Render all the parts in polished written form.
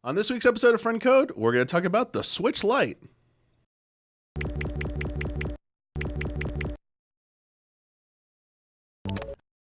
On this week's episode of Friend Code, we're going to talk about the Switch Lite.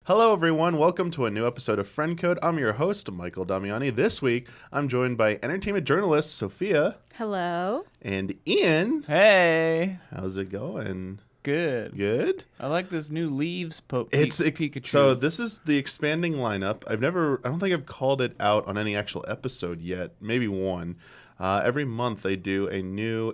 Hello, everyone. Welcome to a new episode of Friend Code. I'm your host, Michael Damiani. This week, I'm joined by entertainment journalist Sofia. Hello. And Ian. Hey. How's it going? Good. Good? I like this new Leaves Pikachu. So this is the expanding lineup. I don't think I've called it out on any actual episode yet. Maybe one. Every month they do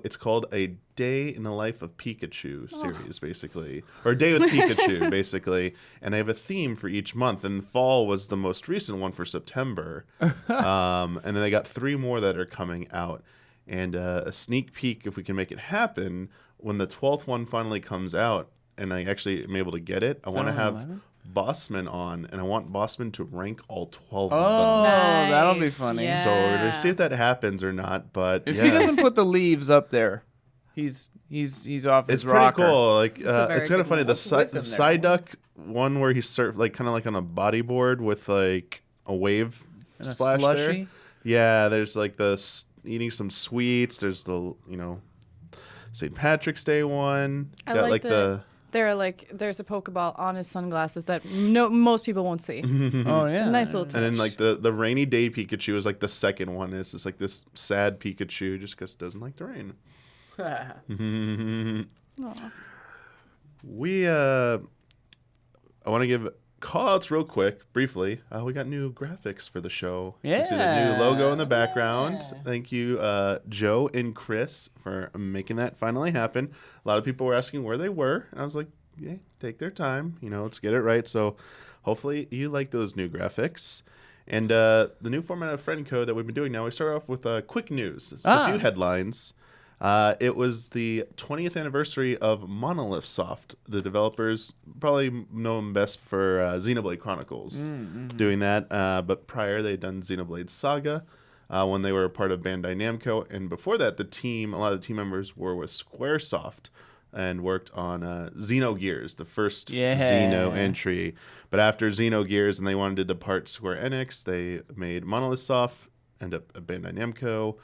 it's called a Day in the Life of Pikachu series, basically. Or Day with Pikachu, basically. And they have a theme for each month. And fall was the most recent one for September. And then they got 3 more that are coming out. And a sneak peek, if we can make it happen, when the 12th one finally comes out, and I actually am able to get it, I want to have Bossman on, and I want Bossman to rank all 12 of them. Oh, Nice. that'll be funny. Yeah. So we're going to see if that happens or not, but If he doesn't put the leaves up there, he's off his it's pretty rocker. cool. Like very it's kind of good funny. one. The What's with them there? Psyduck one where he surfed like kind of like on a bodyboard with like a wave And a splash there. slushy. Yeah, there's like eating some sweets. There's the St. Patrick's Day one. I Got like there's a Pokeball on his sunglasses that most people won't see. Oh, yeah. Nice little touch. And then like the rainy day Pikachu is like the second one. It's just like this sad Pikachu just because it doesn't like the rain. Aw. I want to give call-outs real quick, briefly. We got new graphics for the show. You see the new logo in the background. Yeah. Thank you, Joe and Chris, for making that finally happen. A lot of people were asking where they were, and I was like, yeah, take their time. Let's get it right. So hopefully you like those new graphics. And the new format of Friend Code that we've been doing now, we start off with quick news. It's a few headlines. It was the 20th anniversary of Monolith Soft. The developers probably know them best for Xenoblade Chronicles doing that. But prior, they'd done Xenoblade Saga when they were a part of Bandai Namco. And before that, a lot of the team members were with Squaresoft and worked on Xenogears, the first Xeno entry. But after Xenogears and they wanted to depart Square Enix, they made Monolith Soft, end up at Bandai Namco.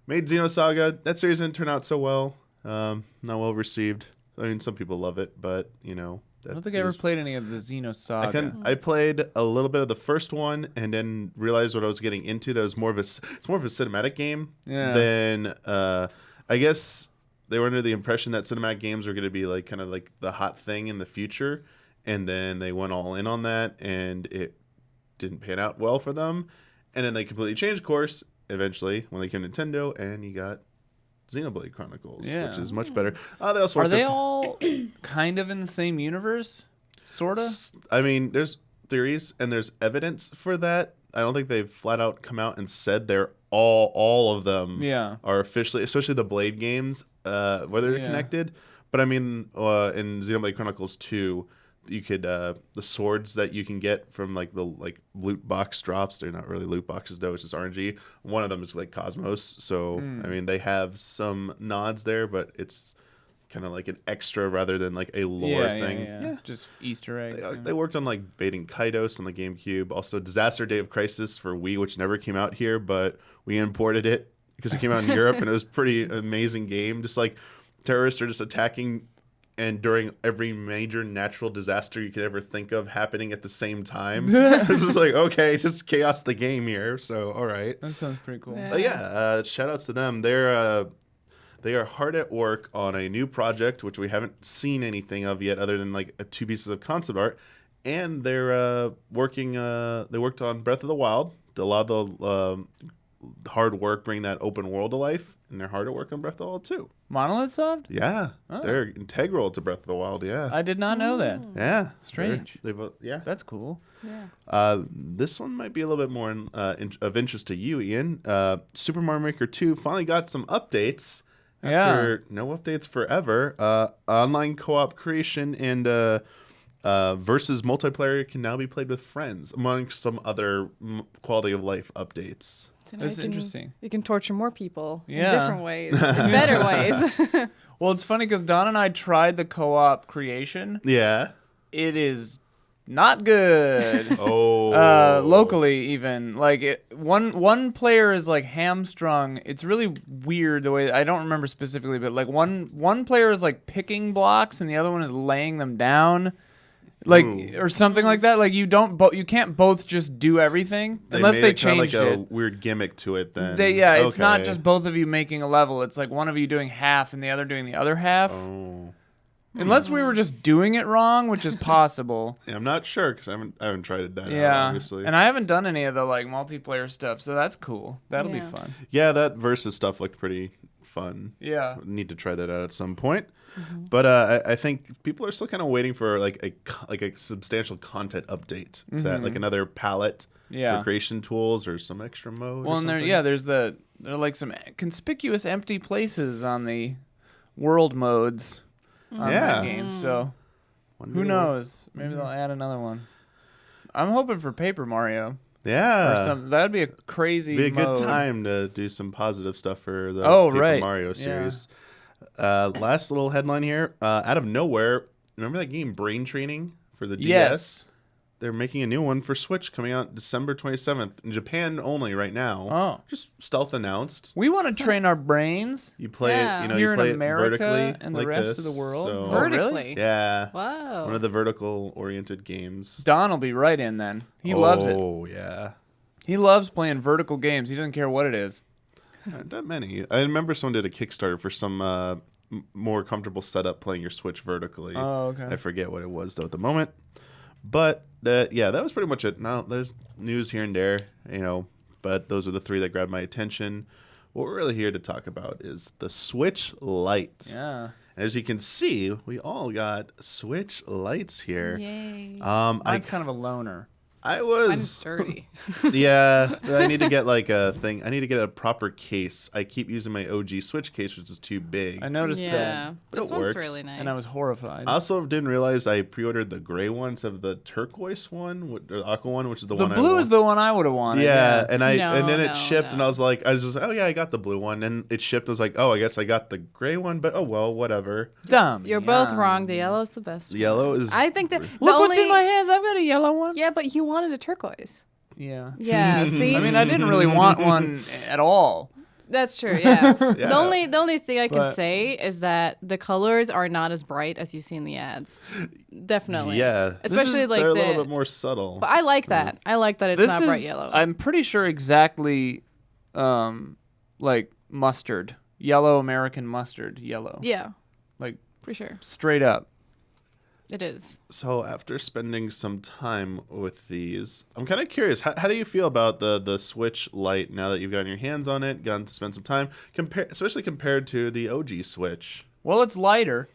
Made Xenosaga. That series didn't turn out so well. Not well received. I mean, some people love it, but I don't think I ever played any of the Xenosaga. I played a little bit of the first one and then realized what I was getting into. That was it's more of a cinematic game than I guess they were under the impression that cinematic games were going to be like kind of like the hot thing in the future, and then they went all in on that, and it didn't pan out well for them, and then they completely changed course. Eventually, when they came to Nintendo, and you got Xenoblade Chronicles, which is much better. They also Are they all kind of in the same universe? Sort of? I mean, there's theories and there's evidence for that. I don't think they've flat out come out and said they're all of them are officially, especially the Blade games, whether they're connected. But I mean, in Xenoblade Chronicles 2, you could the swords that you can get from the loot box drops, they're not really loot boxes though, it's just RNG. One of them is like Cosmos, so I mean they have some nods there, but it's kind of like an extra rather than like a lore thing. Yeah. Just Easter eggs. They worked on like baiting Kaidos on the GameCube, also Disaster Day of Crisis for Wii, which never came out here, but we imported it because it came out in Europe, and it was a pretty amazing game. Just like terrorists are just attacking, and during every major natural disaster you could ever think of happening at the same time. It's just like, okay, just chaos the game here. So, all right. That sounds pretty cool. Shout outs to them. They are hard at work on a new project, which we haven't seen anything of yet other than like 2 pieces of concept art. And they're working, they worked on Breath of the Wild. A lot of the hard work bringing that open world to life, and they're hard at work on Breath of the Wild too. Monolith Soft? Yeah, they're integral to Breath of the Wild. Yeah, I did not know that. yeah, Strange. Yeah, That's cool. Yeah. this one might be a little bit more of interest to you, Ian. Super Mario Maker 2 finally got some updates after no updates forever. Online co-op creation and versus multiplayer can now be played with friends, amongst some other quality of life updates. So That's interesting. You can torture more people in Yeah. different ways, in better ways. Well, it's funny because Don and I tried the co-op creation. Yeah. It is not good. Oh. Locally even one player is like hamstrung. It's really weird the way I don't remember specifically, but like one player is like picking blocks and the other one is laying them down. Or something like that. Like you can't both just do everything unless they changed like it. A weird gimmick to it. Then it's not just both of you making a level. It's like one of you doing half and the other doing the other half. Oh. Unless we were just doing it wrong, which is possible. Yeah, I'm not sure because I haven't tried that out, obviously. And I haven't done any of the like multiplayer stuff, so that's cool. That'll be fun. Yeah, that versus stuff looked pretty fun. Yeah, need to try that out at some point. But I think people are still kind of waiting for like a substantial content update to that, like another palette for creation tools or some extra mode. Well, and there are like some conspicuous empty places on the world modes on that game. So who knows? Maybe they'll add another one. I'm hoping for Paper Mario. Yeah, that'd be a crazy. Be a mode. good time to do some positive stuff for the Paper Mario series. Yeah. Last little headline here. Out of nowhere, remember that game Brain Training for the DS? Yes. They're making a new one for Switch coming out December 27th in Japan only right now. Oh. Just stealth announced. We want to train our brains. You play it, here you play in America it vertically and the like rest this, of the world. So, Vertically? Yeah. Wow. One of the vertical oriented games. Don will be right in then. He loves it. Oh, yeah. He loves playing vertical games. He doesn't care what it is. Not that many. I remember someone did a Kickstarter for some more comfortable setup playing your Switch vertically. Oh, okay. I forget what it was though at the moment. But that was pretty much it. Now there's news here and there, but those are the three that grabbed my attention. What we're really here to talk about is the Switch Lite. Yeah. As you can see, we all got Switch Lites here. Yay. Mine's kind of a loner. Mine's dirty. Yeah, I need to get like a thing. I need to get a proper case. I keep using my OG Switch case, which is too big. I noticed that. Yeah. This It one's works. really nice. And I was horrified. I also didn't realize I pre-ordered the gray one instead of the turquoise one, or the aqua one, which is the one. The blue is the one I would have wanted. Yeah, and then it No, shipped, and no. I was like, oh yeah, I got the blue one, and it shipped. I was like, oh, I guess I got the gray one, but oh well, whatever. Dumb. You're both wrong. The yellow's the best. The yellow is. I think that. Look what's in my hands. I've got a yellow one. Yeah, but you wanted a turquoise. Yeah. Yeah, see? I mean, I didn't really want one at all. That's true, yeah. Yeah. The only thing I can But- say is that the colors are not as bright as you see in the ads. Definitely. Yeah, Especially like they're a the. little bit more subtle. But I like that. I like that it's This not is, bright yellow. I'm pretty sure exactly, like mustard, yellow American mustard, yellow. Yeah, Like for sure. straight up. It is. So after spending some time with these, I'm kind of curious. How do you feel about the Switch Lite now that you've gotten your hands on it, gotten to spend some time, especially compared to the OG Switch? Well, it's lighter.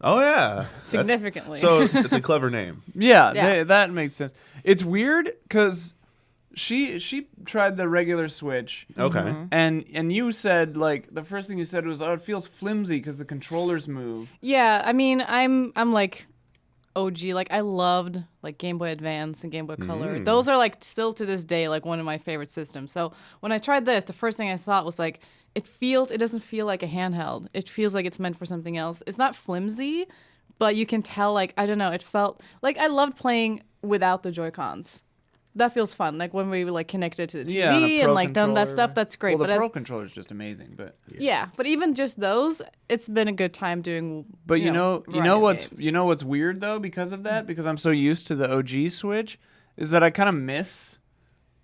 Oh yeah, Significantly. So it's a clever name. Yeah, Yeah. that makes sense. It's weird because she tried the regular Switch. Okay. Mm-hmm. And you said, like, the first thing you said was, oh, it feels flimsy because the controllers move. Yeah, I mean, I'm like OG. Like, I loved like Game Boy Advance and Game Boy Color. Those are like still to this day like one of my favorite systems. So when I tried this, the first thing I thought was like, it doesn't feel like a handheld. It feels like it's meant for something else. It's not flimsy, but you can tell, like, I don't know, it felt like I loved playing without the Joy-Cons. That feels fun. Like when we like connected to the TV Yeah, and a and Pro like done that controller. stuff, that's great. Well, the but Pro controller is just amazing, but yeah, but even just those, it's been a good time doing. But you know what's games. what's weird though because of that, because I'm so used to the OG Switch, is that I kind of miss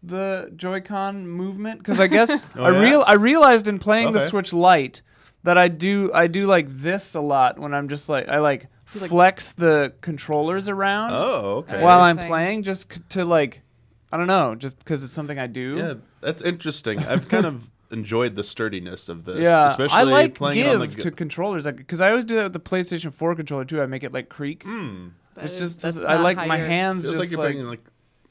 the Joy-Con movement, because I guess I realized in playing the Okay. Switch Lite that I do like this a lot when I'm just like I flex the controllers around Oh, okay. while I'm Interesting. playing just to like, I don't know, just because it's something I do. Yeah, that's interesting. I've kind of enjoyed the sturdiness of this. Yeah, especially I like playing it on give the to controllers, because I always do that with the PlayStation 4 controller too. I make it like creak. That's I not like how my you're- hands Feels just like you're bringing like.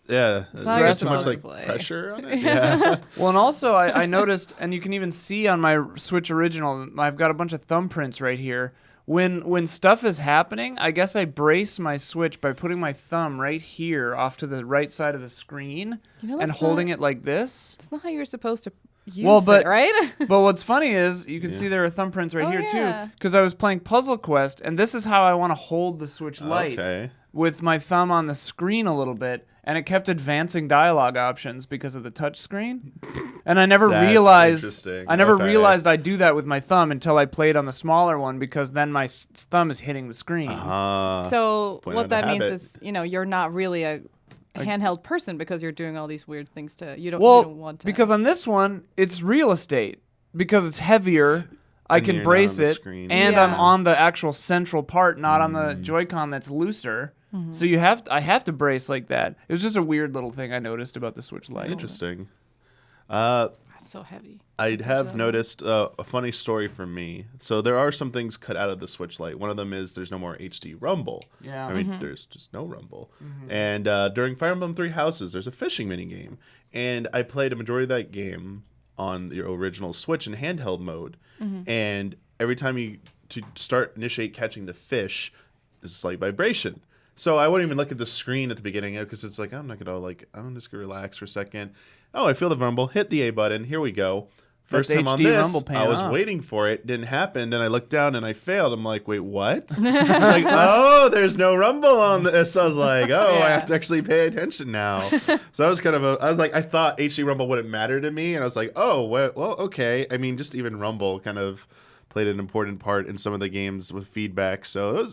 Yeah, not there's how too you're much supposed like to play. pressure on it. Yeah. Well, and also I noticed, and you can even see on my Switch Original, I've got a bunch of thumbprints right here. When stuff is happening, I guess I brace my Switch by putting my thumb right here off to the right side of the screen You know, and that's holding not- it like this. That's not how you're supposed to use it, right? But what's funny is you can see there are thumbprints right here too, because I was playing Puzzle Quest, and this is how I want to hold the Switch Lite with my thumb on the screen a little bit, and it kept advancing dialogue options because of the touch screen, and I never realized I do that with my thumb until I played on the smaller one, because then my thumb is hitting the screen. So what that means is, you're not really a handheld person because you're doing all these weird things you don't want to. Because on this one it's real estate, because it's heavier. I can brace it, and I'm on the actual central part, not on the Joy-Con that's looser. So I have to brace like that. It was just a weird little thing I noticed about the Switch Lite. Interesting. That's so heavy. I have noticed a funny story for me. So there are some things cut out of the Switch Lite. One of them is there's no more HD rumble. Yeah. I mean, there's just no rumble. And during Fire Emblem Three Houses, there's a fishing mini game, and I played a majority of that game on the original Switch in handheld mode. And every time you initiate catching the fish, there's a slight vibration. So I wouldn't even look at the screen at the beginning because it's like, I'm just gonna relax for a second. Oh, I feel the rumble. Hit the A button. Here we go. First time on this, I was waiting for it. Didn't happen. Then I looked down and I failed. I'm like, wait, what? I was like, oh, there's no rumble on this. I was like, I have to actually pay attention now. So that was I thought HD rumble wouldn't matter to me. And I was like, oh, well, okay. I mean, just even rumble kind of played an important part in some of the games with feedback. So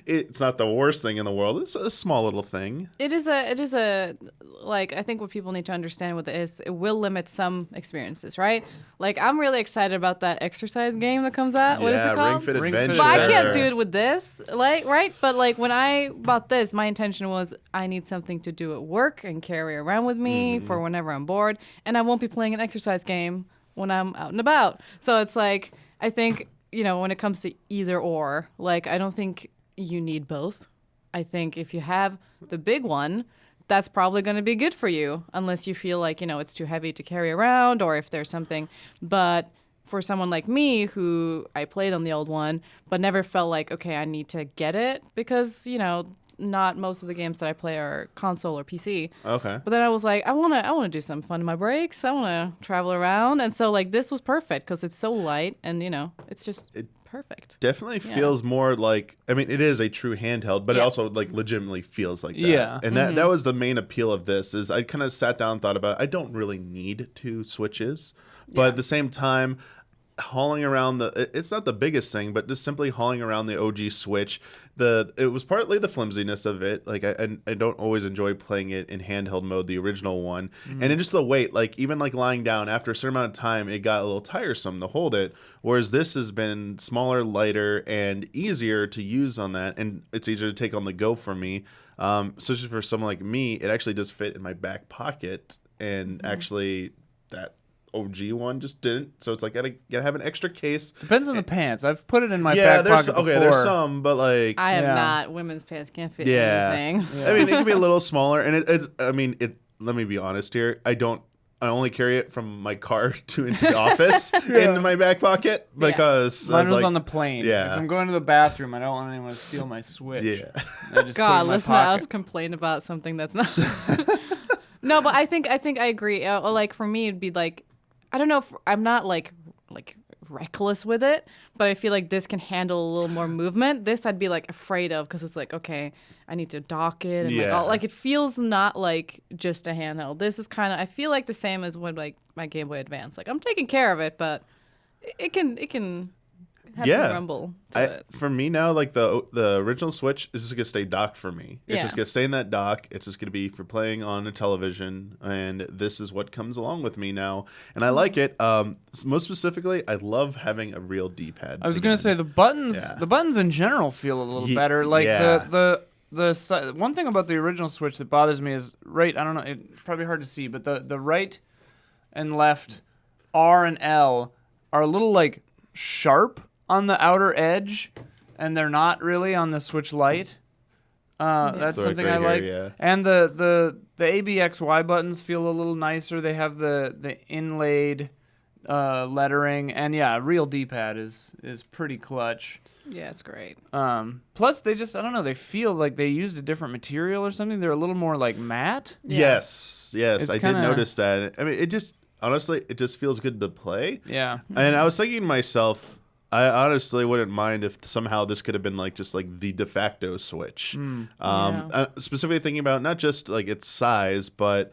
it's not the worst thing in the world. It's a small little thing. It is I think what people need to understand with it is it will limit some experiences, right? Like, I'm really excited about that exercise game that comes out. What is it called? Ring Fit Adventure. But I can't do it with this, right? But like when I bought this, my intention was I need something to do at work and carry around with me for whenever I'm bored, and I won't be playing an exercise game when I'm out and about. So it's like, I think, when it comes to either or, like, I don't think you need both. I think if you have the big one, that's probably going to be good for you, unless you feel like, it's too heavy to carry around, or if there's something. But for someone like me, who I played on the old one, but never felt like, okay, I need to get it, because, not most of the games that I play are console or PC. Okay. But then I was like, I want to do something fun in my breaks. I want to travel around. And so, like, this was perfect because it's so light and, it's just perfect. Definitely feels more like, I mean, it is a true handheld, but it also, like, legitimately feels like that. Yeah. And that was the main appeal of this, is I kind of sat down and thought about it. I don't really need two Switches, but at the same time, hauling around it's not the biggest thing, but just simply hauling around the OG Switch, it was partly the flimsiness of it. Like, I don't always enjoy playing it in handheld mode, the original one, and then just the weight. Like, even like lying down after a certain amount of time, it got a little tiresome to hold it. Whereas this has been smaller, lighter, and easier to use on that, and it's easier to take on the go for me. Especially for someone like me, it actually does fit in my back pocket, and actually that OG one just didn't, so it's like gotta have an extra case. Depends on the pants. I've put it in my back pocket before. There's some, but like I have not. Women's pants can't fit anything. I mean, it can be a little smaller, and it. Let me be honest here. I only carry it from my car into the office into my back pocket because mine was on the plane. Yeah. If I'm going to the bathroom, I don't want anyone to steal my Switch. Yeah. I just God, listen to us complain about something that's not. No, but I think I agree. Like, for me, it'd be like, I don't know if I'm not like reckless with it, but I feel like this can handle a little more movement. This I'd be like afraid of, because it's like, okay, I need to dock it, and like it feels not like just a handheld. This is kind of, I feel like the same as with like my Game Boy Advance. Like, I'm taking care of it, but it can have some rumble to it. For me now, like the original Switch is just gonna stay docked for me. It's just gonna stay in that dock. It's just gonna be for playing on a television, and this is what comes along with me now, and I like it. Most specifically, I love having a real D-pad. I was gonna say the buttons in general feel a little better. Like the one thing about the original Switch that bothers me is I don't know, it's probably hard to see, but the right and left R and L are a little like sharp on the outer edge, and they're not really on the Switch Lite. That's something I like. And the ABXY buttons feel a little nicer. They have the inlaid lettering, and real D-pad is pretty clutch. Yeah, it's great. Plus, they just, I don't know, they feel like they used a different material or something. They're a little more like matte. Yes, I did notice that. I mean, honestly, it just feels good to play. Yeah. And I was thinking to myself, I honestly wouldn't mind if somehow this could have been like just like the de facto Switch. Specifically thinking about not just like its size, but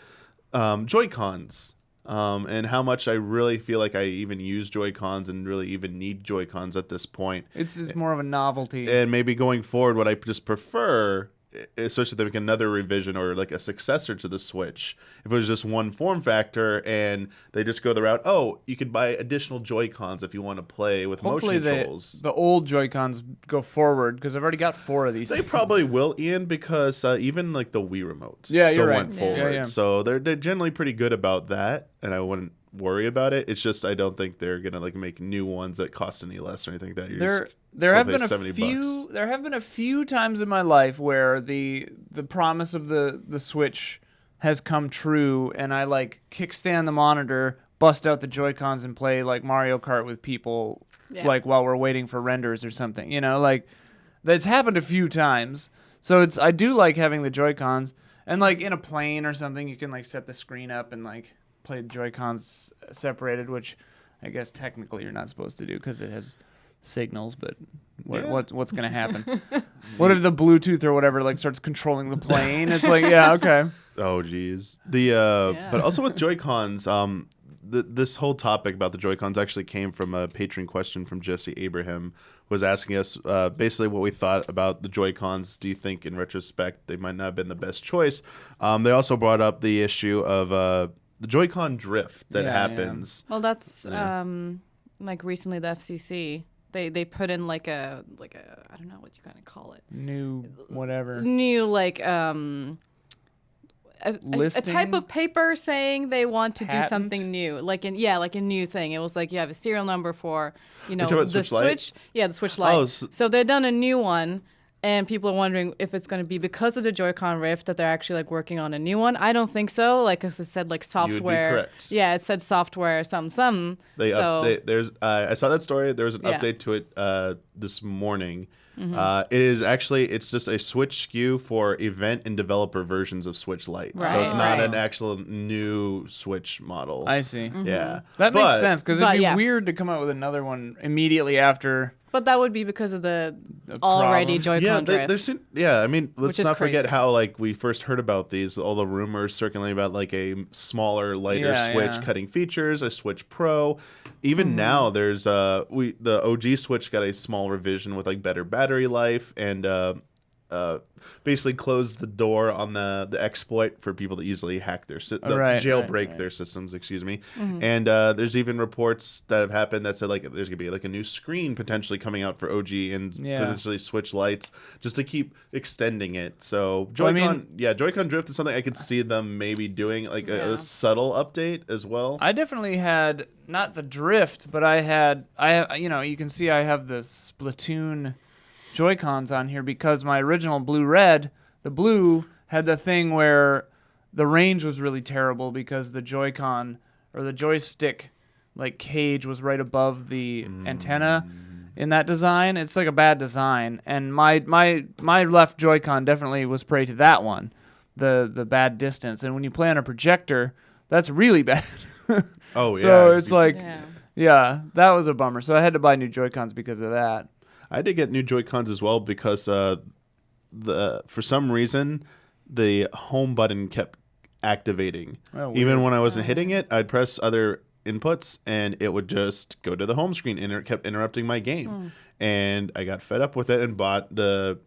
Joy-Cons. And how much I really feel like I even use Joy-Cons and really even need Joy-Cons at this point. It's more of a novelty. And maybe going forward, what I just prefer, especially if they make another revision or like a successor to the Switch, if it was just one form factor and they just go the route, you could buy additional Joy-Cons if you want to play with Hopefully motion controls. the old Joy-Cons go forward because I've already got 4 of these. They probably will, Ian, because even like the Wii remote Yeah, still you're right. went forward. Yeah. So they're generally pretty good about that, and I wouldn't worry about it. It's just I don't think they're gonna like make new ones that cost any less or anything like that. There have been $70. There have been a few times in my life where the promise of the Switch has come true, and I like kickstand the monitor, bust out the Joy-Cons, and play like Mario Kart with people, like while we're waiting for renders or something. You know, like that's happened a few times. So I do like having the Joy-Cons, and like in a plane or something, you can like set the screen up and like play the Joy-Cons separated, which I guess technically you're not supposed to do because it has signals, but what's gonna happen? What if the Bluetooth or whatever like starts controlling the plane? It's like, yeah, okay. Oh geez. But also with Joy-Cons, this whole topic about the Joy-Cons actually came from a patron question from Jesse Abraham, was asking us basically what we thought about the Joy-Cons. Do you think in retrospect they might not have been the best choice? They also brought up the issue of the Joy-Con drift that happens. Well, that's like recently the FCC. They put in like a I don't know what you kind of call it. New like a type of paper saying they want to do something new, like a new thing. It was like you have a serial number for the Switch. Yeah, the Switch Lite. So they've done a new one. And people are wondering if it's going to be because of the Joy-Con Rift that they're actually like working on a new one. I don't think so. Like, as it said, like software. You would be correct. Yeah, it said software, something. There's I saw that story. There was an update to it this morning. It is actually it's just a Switch SKU for event and developer versions of Switch Lite. Right, so it's not an actual new Switch model. I see. Yeah, that makes sense because it'd be weird to come out with another one immediately after. But that would be because of the already Joy-Con drift. I mean, let's not forget crazy. how like we first heard about these, all the rumors circulating about like a smaller, lighter Switch cutting features, a Switch Pro. Even now, there's the OG Switch got a small revision with like better battery life and basically closed the door on the exploit for people that easily hack their jailbreak their systems. Excuse me. And there's even reports that have happened that said like there's gonna be like a new screen potentially coming out for OG and potentially Switch Lites just to keep extending it. So Joy-Con Drift is something I could see them maybe doing like a subtle update as well. I definitely had not the drift, but I you can see I have the Splatoon Joy-Cons on here because my original blue-red, the blue had the thing where the range was really terrible because the Joy-Con or the joystick like cage was right above the antenna in that design. It's like a bad design, and my left Joy-Con definitely was prey to that one, the bad distance. And when you play on a projector, that's really bad. So it's like that was a bummer. So I had to buy new Joy-Cons because of that. I did get new Joy-Cons as well because for some reason the home button kept activating. Even when I wasn't hitting it, I'd press other inputs and it would just go to the home screen and it kept interrupting my game. And I got fed up with it and bought the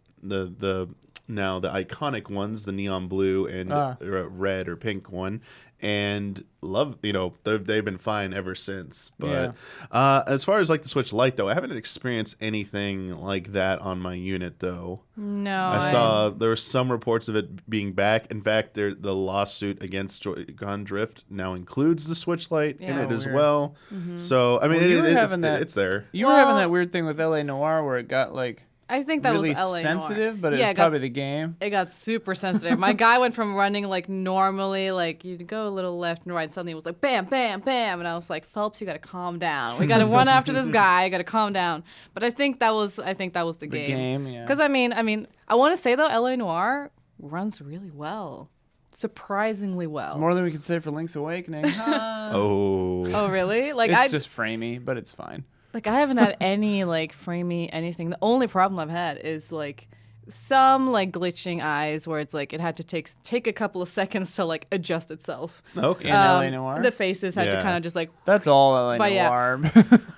iconic ones, the neon blue and red or pink one. And they've been fine ever since. But as far as like the Switch Lite though, I haven't experienced anything like that on my unit though. No, I saw there were some reports of it being back. In fact, the lawsuit against Joy-Con Drift now includes the Switch Lite in it as well. So I mean, it's there. You were having that weird thing with LA Noire where it got like. I think that really was LA sensitive, Noire. but it was probably the game. It got super sensitive. My guy went from running like normally, like you'd go a little left and right, and suddenly it was like bam, bam, bam, and I was like, Phelps, you got to calm down. We got to run after this guy. I got to calm down. But I think that was the game. The game, yeah. Because I mean, I want to say though, LA Noire runs really well. surprisingly well. It's more than we can say for Link's Awakening. Oh, really? Like it's just framey, but it's fine. Like, I haven't had any, like, framey anything. The only problem I've had is, like, some, like, glitching eyes where it's, like, it had to take a couple of seconds to, like, adjust itself. Okay. In LA Noire? The faces had to kind of just, like... That's all LA But Noire.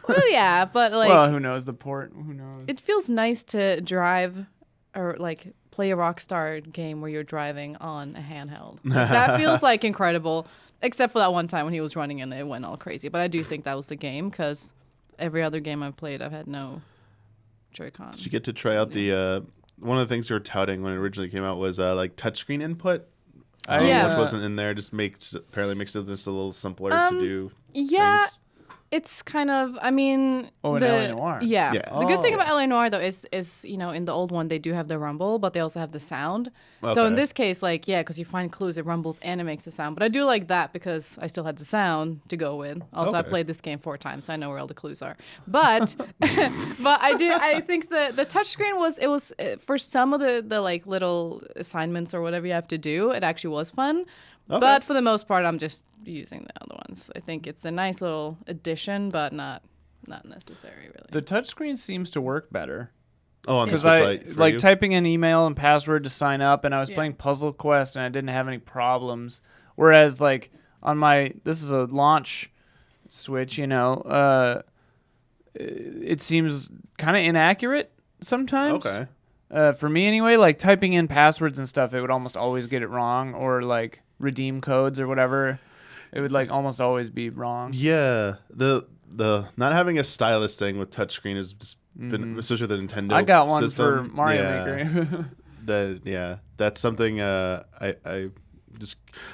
Well, yeah, but, like... Well, who knows? The port, who knows? It feels nice to drive or, like, play a Rockstar game where you're driving on a handheld. Like, that feels, like, incredible. Except for that one time when he was running and it went all crazy. But I do think that was the game because... Every other game I've played, I've had no Joy-Con. Did you get to try out the one of the things you were touting when it originally came out was like touchscreen input, which wasn't in there. Just apparently makes it just a little simpler to do. Yeah, things. it's kind of. I mean, in LA Noire. Yeah. Yeah. The good thing about LA Noire though is in the old one they do have the rumble, but they also have the sound. Okay. So in this case, like because you find clues, it rumbles and it makes a sound. But I do like that because I still had the sound to go with. Also, I played this game 4 times, so I know where all the clues are. But but I think the touchscreen was for some of the like little assignments or whatever you have to do, it actually was fun. Okay. But for the most part, I'm just using the other ones. I think it's a nice little addition, but not necessary, really. The touchscreen seems to work better. Oh, on the because Switch I Lite for like you? typing in email and password to sign up, and I was playing Puzzle Quest, and I didn't have any problems. Whereas, like on this is a launch Switch, it seems kind of inaccurate sometimes. Okay. For me, anyway, like typing in passwords and stuff, it would almost always get it wrong, or like redeem codes or whatever, it would like almost always be wrong. Yeah, the not having a stylus thing with touchscreen has just been, especially with the Nintendo. I got one system. for Mario Maker. That's something I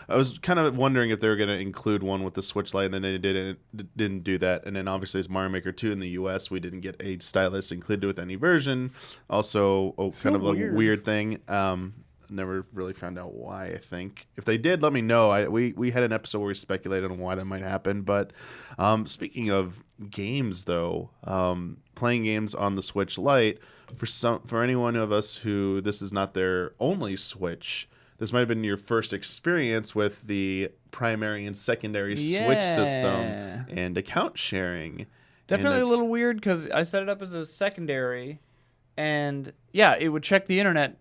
was kind of wondering if they were going to include one with the Switch Lite, and then they didn't do that. And then obviously as Mario Maker 2 in the US, we didn't get a stylus included with any version. Also, kind of a weird thing. Never really found out why, I think. If they did, let me know. We had an episode where we speculated on why that might happen. But speaking of games, though, playing games on the Switch Lite, for any one of us who this is not their only Switch, this might have been your first experience with the primary and secondary Switch system and account sharing. Definitely a little weird because I set it up as a secondary, and it would check the internet.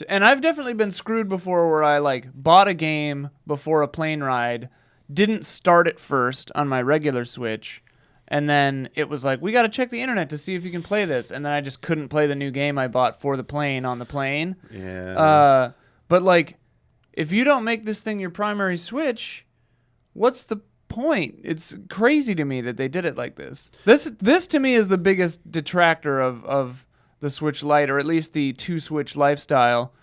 And I've definitely been screwed before where I like bought a game before a plane ride, didn't start it first on my regular Switch, and then it was like, we got to check the internet to see if you can play this. And then I just couldn't play the new game I bought for the plane on the plane. Yeah. But like, if you don't make this thing your primary Switch, what's the point? It's crazy to me that they did it like this. This to me is the biggest detractor of the Switch Lite, or at least the 2-Switch lifestyle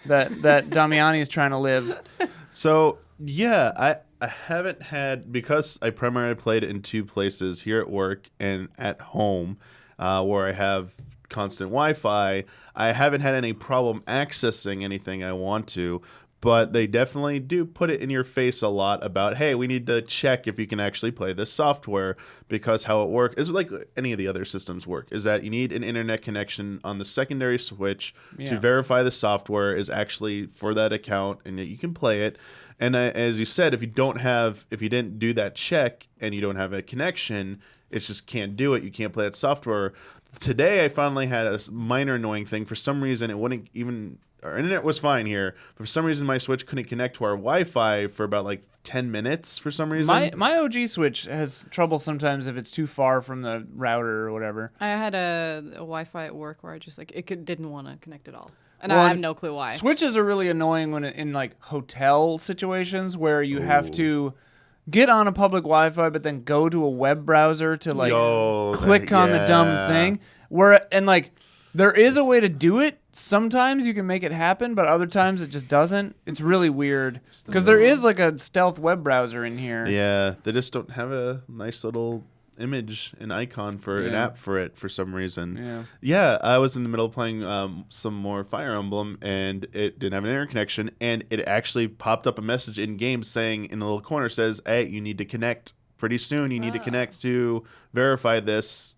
that Damiani is trying to live. So I haven't had, because I primarily played in 2 places, here at work and at home, where I have constant Wi-Fi. I haven't had any problem accessing anything I want to. But they definitely do put it in your face a lot about, hey, we need to check if you can actually play this software, because how it works is like any of the other systems work, is that you need an internet connection on the secondary Switch to verify the software is actually for that account and that you can play it. And as you said, if you didn't do that check and you don't have a connection, it just can't do it. You can't play that software. Today, I finally had a minor annoying thing. For some reason, it wouldn't even... Our internet was fine here, but for some reason my Switch couldn't connect to our Wi-Fi for about like 10 minutes for some reason. My OG Switch has trouble sometimes if it's too far from the router or whatever. I had a Wi-Fi at work where I just like didn't want to connect at all. And I have no clue why. Switches are really annoying when in like hotel situations where you have to get on a public Wi-Fi but then go to a web browser to like click on the dumb thing. There is a way to do it. Sometimes you can make it happen, but other times it just doesn't. It's really weird because there is like a stealth web browser in here. Yeah, they just don't have a nice little image, an icon for an app for it for some reason. Yeah, I was in the middle of playing some more Fire Emblem, and it didn't have an internet connection, and it actually popped up a message in game saying in the little corner says, "Hey, you need to connect pretty soon. You need to connect to verify this."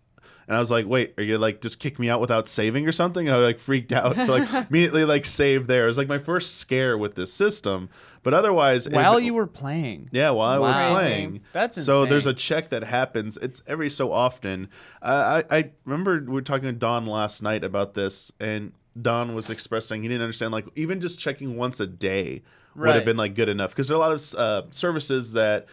And I was like, wait, are you like just kick me out without saving or something? I like freaked out. So like immediately like saved there. It was like my first scare with this system. But otherwise, While you were playing. Yeah, while I was Wow. playing. That's insane. So there's a check that happens. It's every so often. I remember we were talking to Don last night about this, and Don was expressing he didn't understand, like, even just checking once a day would have Right. been like good enough, because there are a lot of services that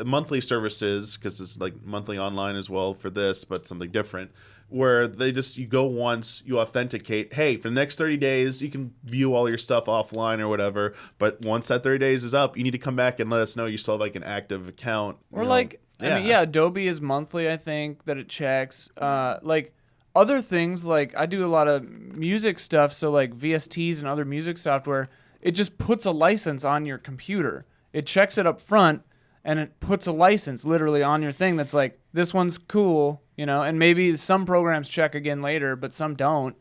monthly services, because it's like monthly online as well for this, but something different, where you go once, you authenticate, hey, for the next 30 days you can view all your stuff offline or whatever, but once that 30 days is up, you need to come back and let us know you still have like an active account. Or like, I mean, Adobe is monthly, I think, that it checks. Like other things, like I do a lot of music stuff, so like VSTs and other music software, it just puts a license on your computer. It checks it up front, and it puts a license literally on your thing that's like, this one's cool, you know, and maybe some programs check again later, but some don't.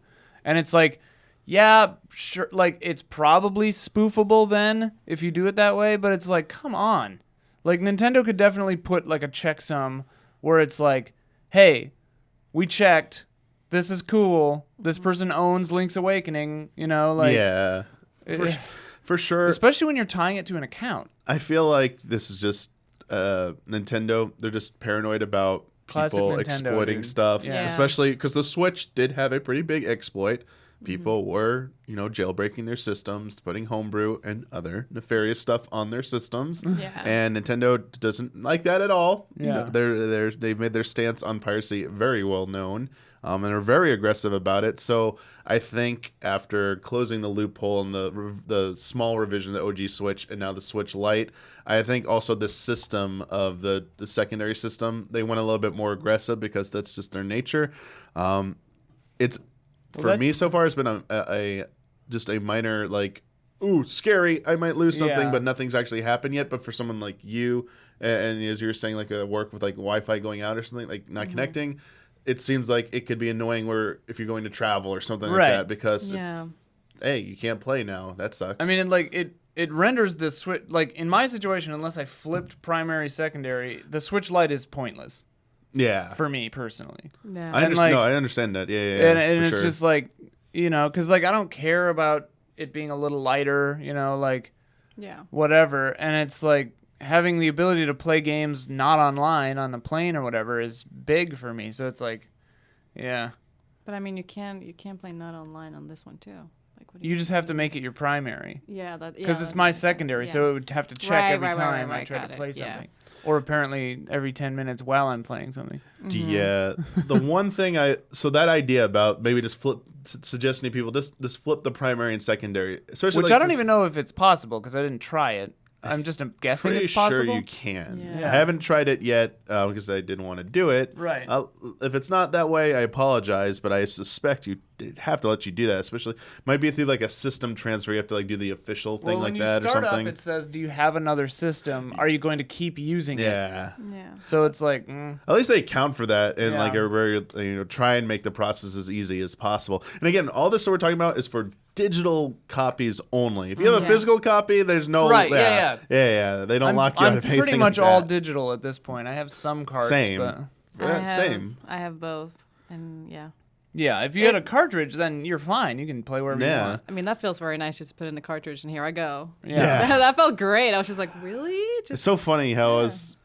And it's like, yeah, sure, like it's probably spoofable then if you do it that way, but it's like, come on. Like Nintendo could definitely put like a checksum where it's like, hey, we checked, this is cool, this person owns Link's Awakening, you know, like yeah. For sure. Especially when you're tying it to an account. I feel like this is just Nintendo. They're just paranoid about Classic people Nintendo, exploiting dude. stuff, Yeah. especially because the Switch did have a pretty big exploit. People were, jailbreaking their systems, putting homebrew and other nefarious stuff on their systems. Yeah. And Nintendo doesn't like that at all. Yeah. They've made their stance on piracy very well known. And are very aggressive about it. So I think after closing the loophole in the small revision of the OG Switch and now the Switch Lite, I think also the system of the secondary system, they went a little bit more aggressive because that's just their nature. For me so far, it's been just a minor like, ooh, scary, I might lose something, Yeah. but nothing's actually happened yet. But for someone like you, and as you were saying, like a work with like Wi-Fi going out or something, like not connecting, it seems like it could be annoying where if you're going to travel or something like that, because hey, you can't play now. That sucks. I mean, it renders the Switch, like in my situation, unless I flipped primary secondary, the Switch Lite is pointless yeah, for me personally. Yeah. I understand that. Yeah, And for it's sure. just like, because like I don't care about it being a little lighter, like Yeah. whatever. And it's like having the ability to play games not online on the plane or whatever is big for me. So it's like, yeah. But I mean, you can play not online on this one too. Like, what do You just have to make it your primary. Yeah, that Because yeah, it's that my makes sense. secondary, Yeah. so it would have to check Right, every right, right, time right, I tried got to it, play yeah. something. Or apparently every 10 minutes while I'm playing something. Yeah, the one thing that idea about maybe just suggesting to people just flip the primary and secondary, especially Which I don't even know if it's possible because I didn't try it. I'm just guessing pretty it's possible. sure you can. Yeah. I haven't tried it yet because I didn't want to do it. Right. If it's not that way, I apologize, but I suspect you have to let you do that. Especially might be through like a system transfer. You have to like do the official thing Well, like when that you or start something. up, it says, "Do you have another system? Are you going to keep using it?" Yeah. Yeah. So it's like, At least they account for that and like Yeah. are very try and make the process as easy as possible. And again, all this that we're talking about is for digital copies only. If you have a Yeah. physical copy, there's no Right, yeah. yeah. They don't lock you out of anything. pretty much like all that. digital at this point. I have some cards, Same. but Same. I have both, and yeah. yeah, if you had a cartridge, then you're fine. You can play wherever you Yeah. want. I mean, that feels very nice. Just put in the cartridge, and here I go. Yeah. That felt great. I was just like, really? It's Just so funny how I was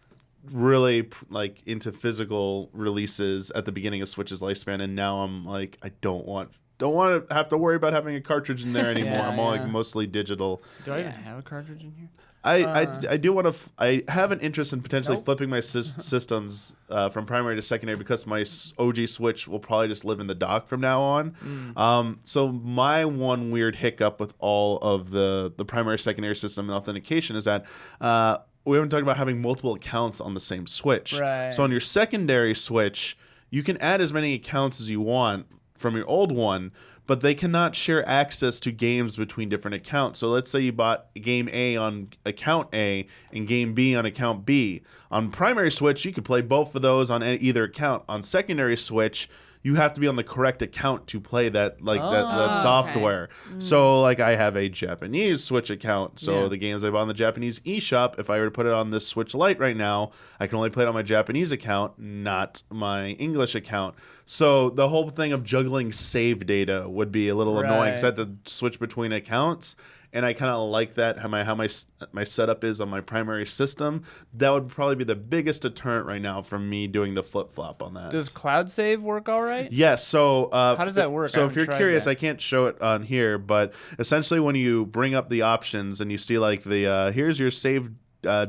really like into physical releases at the beginning of Switch's lifespan, and now I'm like, I don't want to have to worry about having a cartridge in there anymore. Yeah, I'm all yeah. like mostly digital. Do I even Yeah. have a cartridge in here? I do want to. I have an interest in potentially Nope. flipping my systems from primary to secondary because my OG Switch will probably just live in the dock from now on. So my one weird hiccup with all of the primary secondary system and authentication is that we haven't talked about having multiple accounts on the same Switch. Right. So on your secondary Switch, you can add as many accounts as you want from your old one, but they cannot share access to games between different accounts. So let's say you bought game A on account A and game B on account B. On primary Switch, you could play both of those on either account. On secondary Switch, you have to be on the correct account to play that that okay. software. So like I have a Japanese Switch account, so the games I bought on the Japanese eShop, if I were to put it on this Switch Lite right now, I can only play it on my Japanese account, not my English account. So the whole thing of juggling save data would be a little annoying because I have to switch between accounts. And I kind of like that how my setup is on my primary system. That would probably be the biggest deterrent right now from me doing the flip flop on that. Does cloud save work all right? Yes. So how does that work? So if you're curious, I can't show it on here, but essentially when you bring up the options and you see like the here's your saved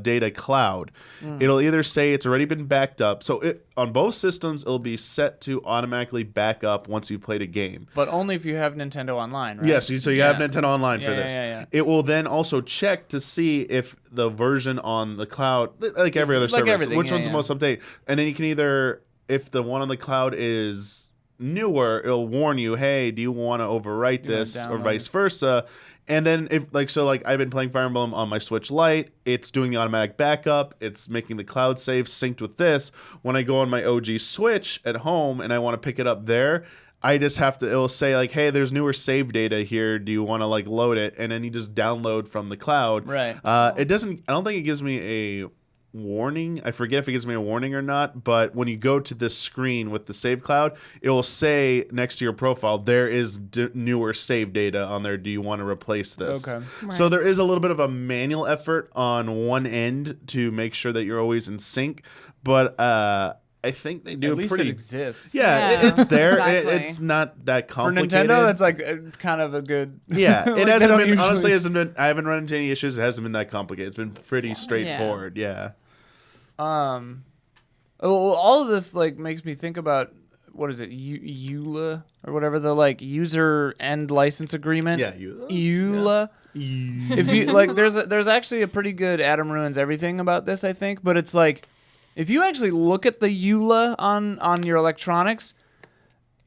data cloud, it'll either say it's already been backed up. So on both systems, it'll be set to automatically back up once you've played a game. But only if you have Nintendo Online, right? Yes, so you have Nintendo Online for this. Yeah. It will then also check to see if the version on the cloud, like every other service, which one's the most updated. And then you can either, if the one on the cloud is newer, it'll warn you, hey, do you want to overwrite this or vice versa? And then if I've been playing Fire Emblem on my Switch Lite, it's doing the automatic backup, it's making the cloud save synced with this. When I go on my OG Switch at home and I want to pick it up there, I just have to, it'll say like, hey, there's newer save data here, do you want to like load it? And then you just download from the cloud. Right. I don't think it gives me a warning. I forget if it gives me a warning or not, but when you go to this screen with the save cloud, it will say next to your profile, there is newer save data on there. Do you want to replace this? Okay. Right. So there is a little bit of a manual effort on one end to make sure that you're always in sync, but I think they do At least pretty. it exists. Yeah, It's there. exactly. It's not that For complicated. Nintendo, that's like kind of a good. Yeah, like, it they hasn't don't been. usually- Honestly, hasn't been. I haven't run into any issues. It hasn't been that complicated. It's been pretty straightforward. Yeah. All of this like makes me think about what is it, EULA or whatever, the like user end license agreement. Yeah, EULA. If you like, there's actually a pretty good Adam Ruins Everything about this, I think. But it's like, if you actually look at the EULA on your electronics,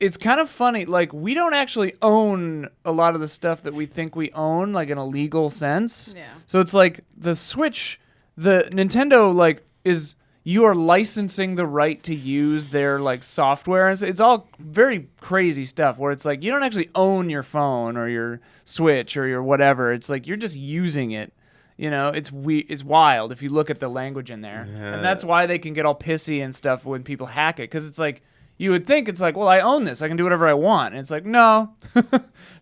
it's kind of funny. Like, we don't actually own a lot of the stuff that we think we own, like in a legal sense. Yeah. So it's like the Switch, the Nintendo, like, is, you are licensing the right to use their like software. It's all very crazy stuff where it's like you don't actually own your phone or your Switch or your whatever. It's like you're just using it. You know, it's wild if you look at the language in there. Yeah. And that's why they can get all pissy and stuff when people hack it, because it's like, you would think it's like, well, I own this, I can do whatever I want. And it's like, no,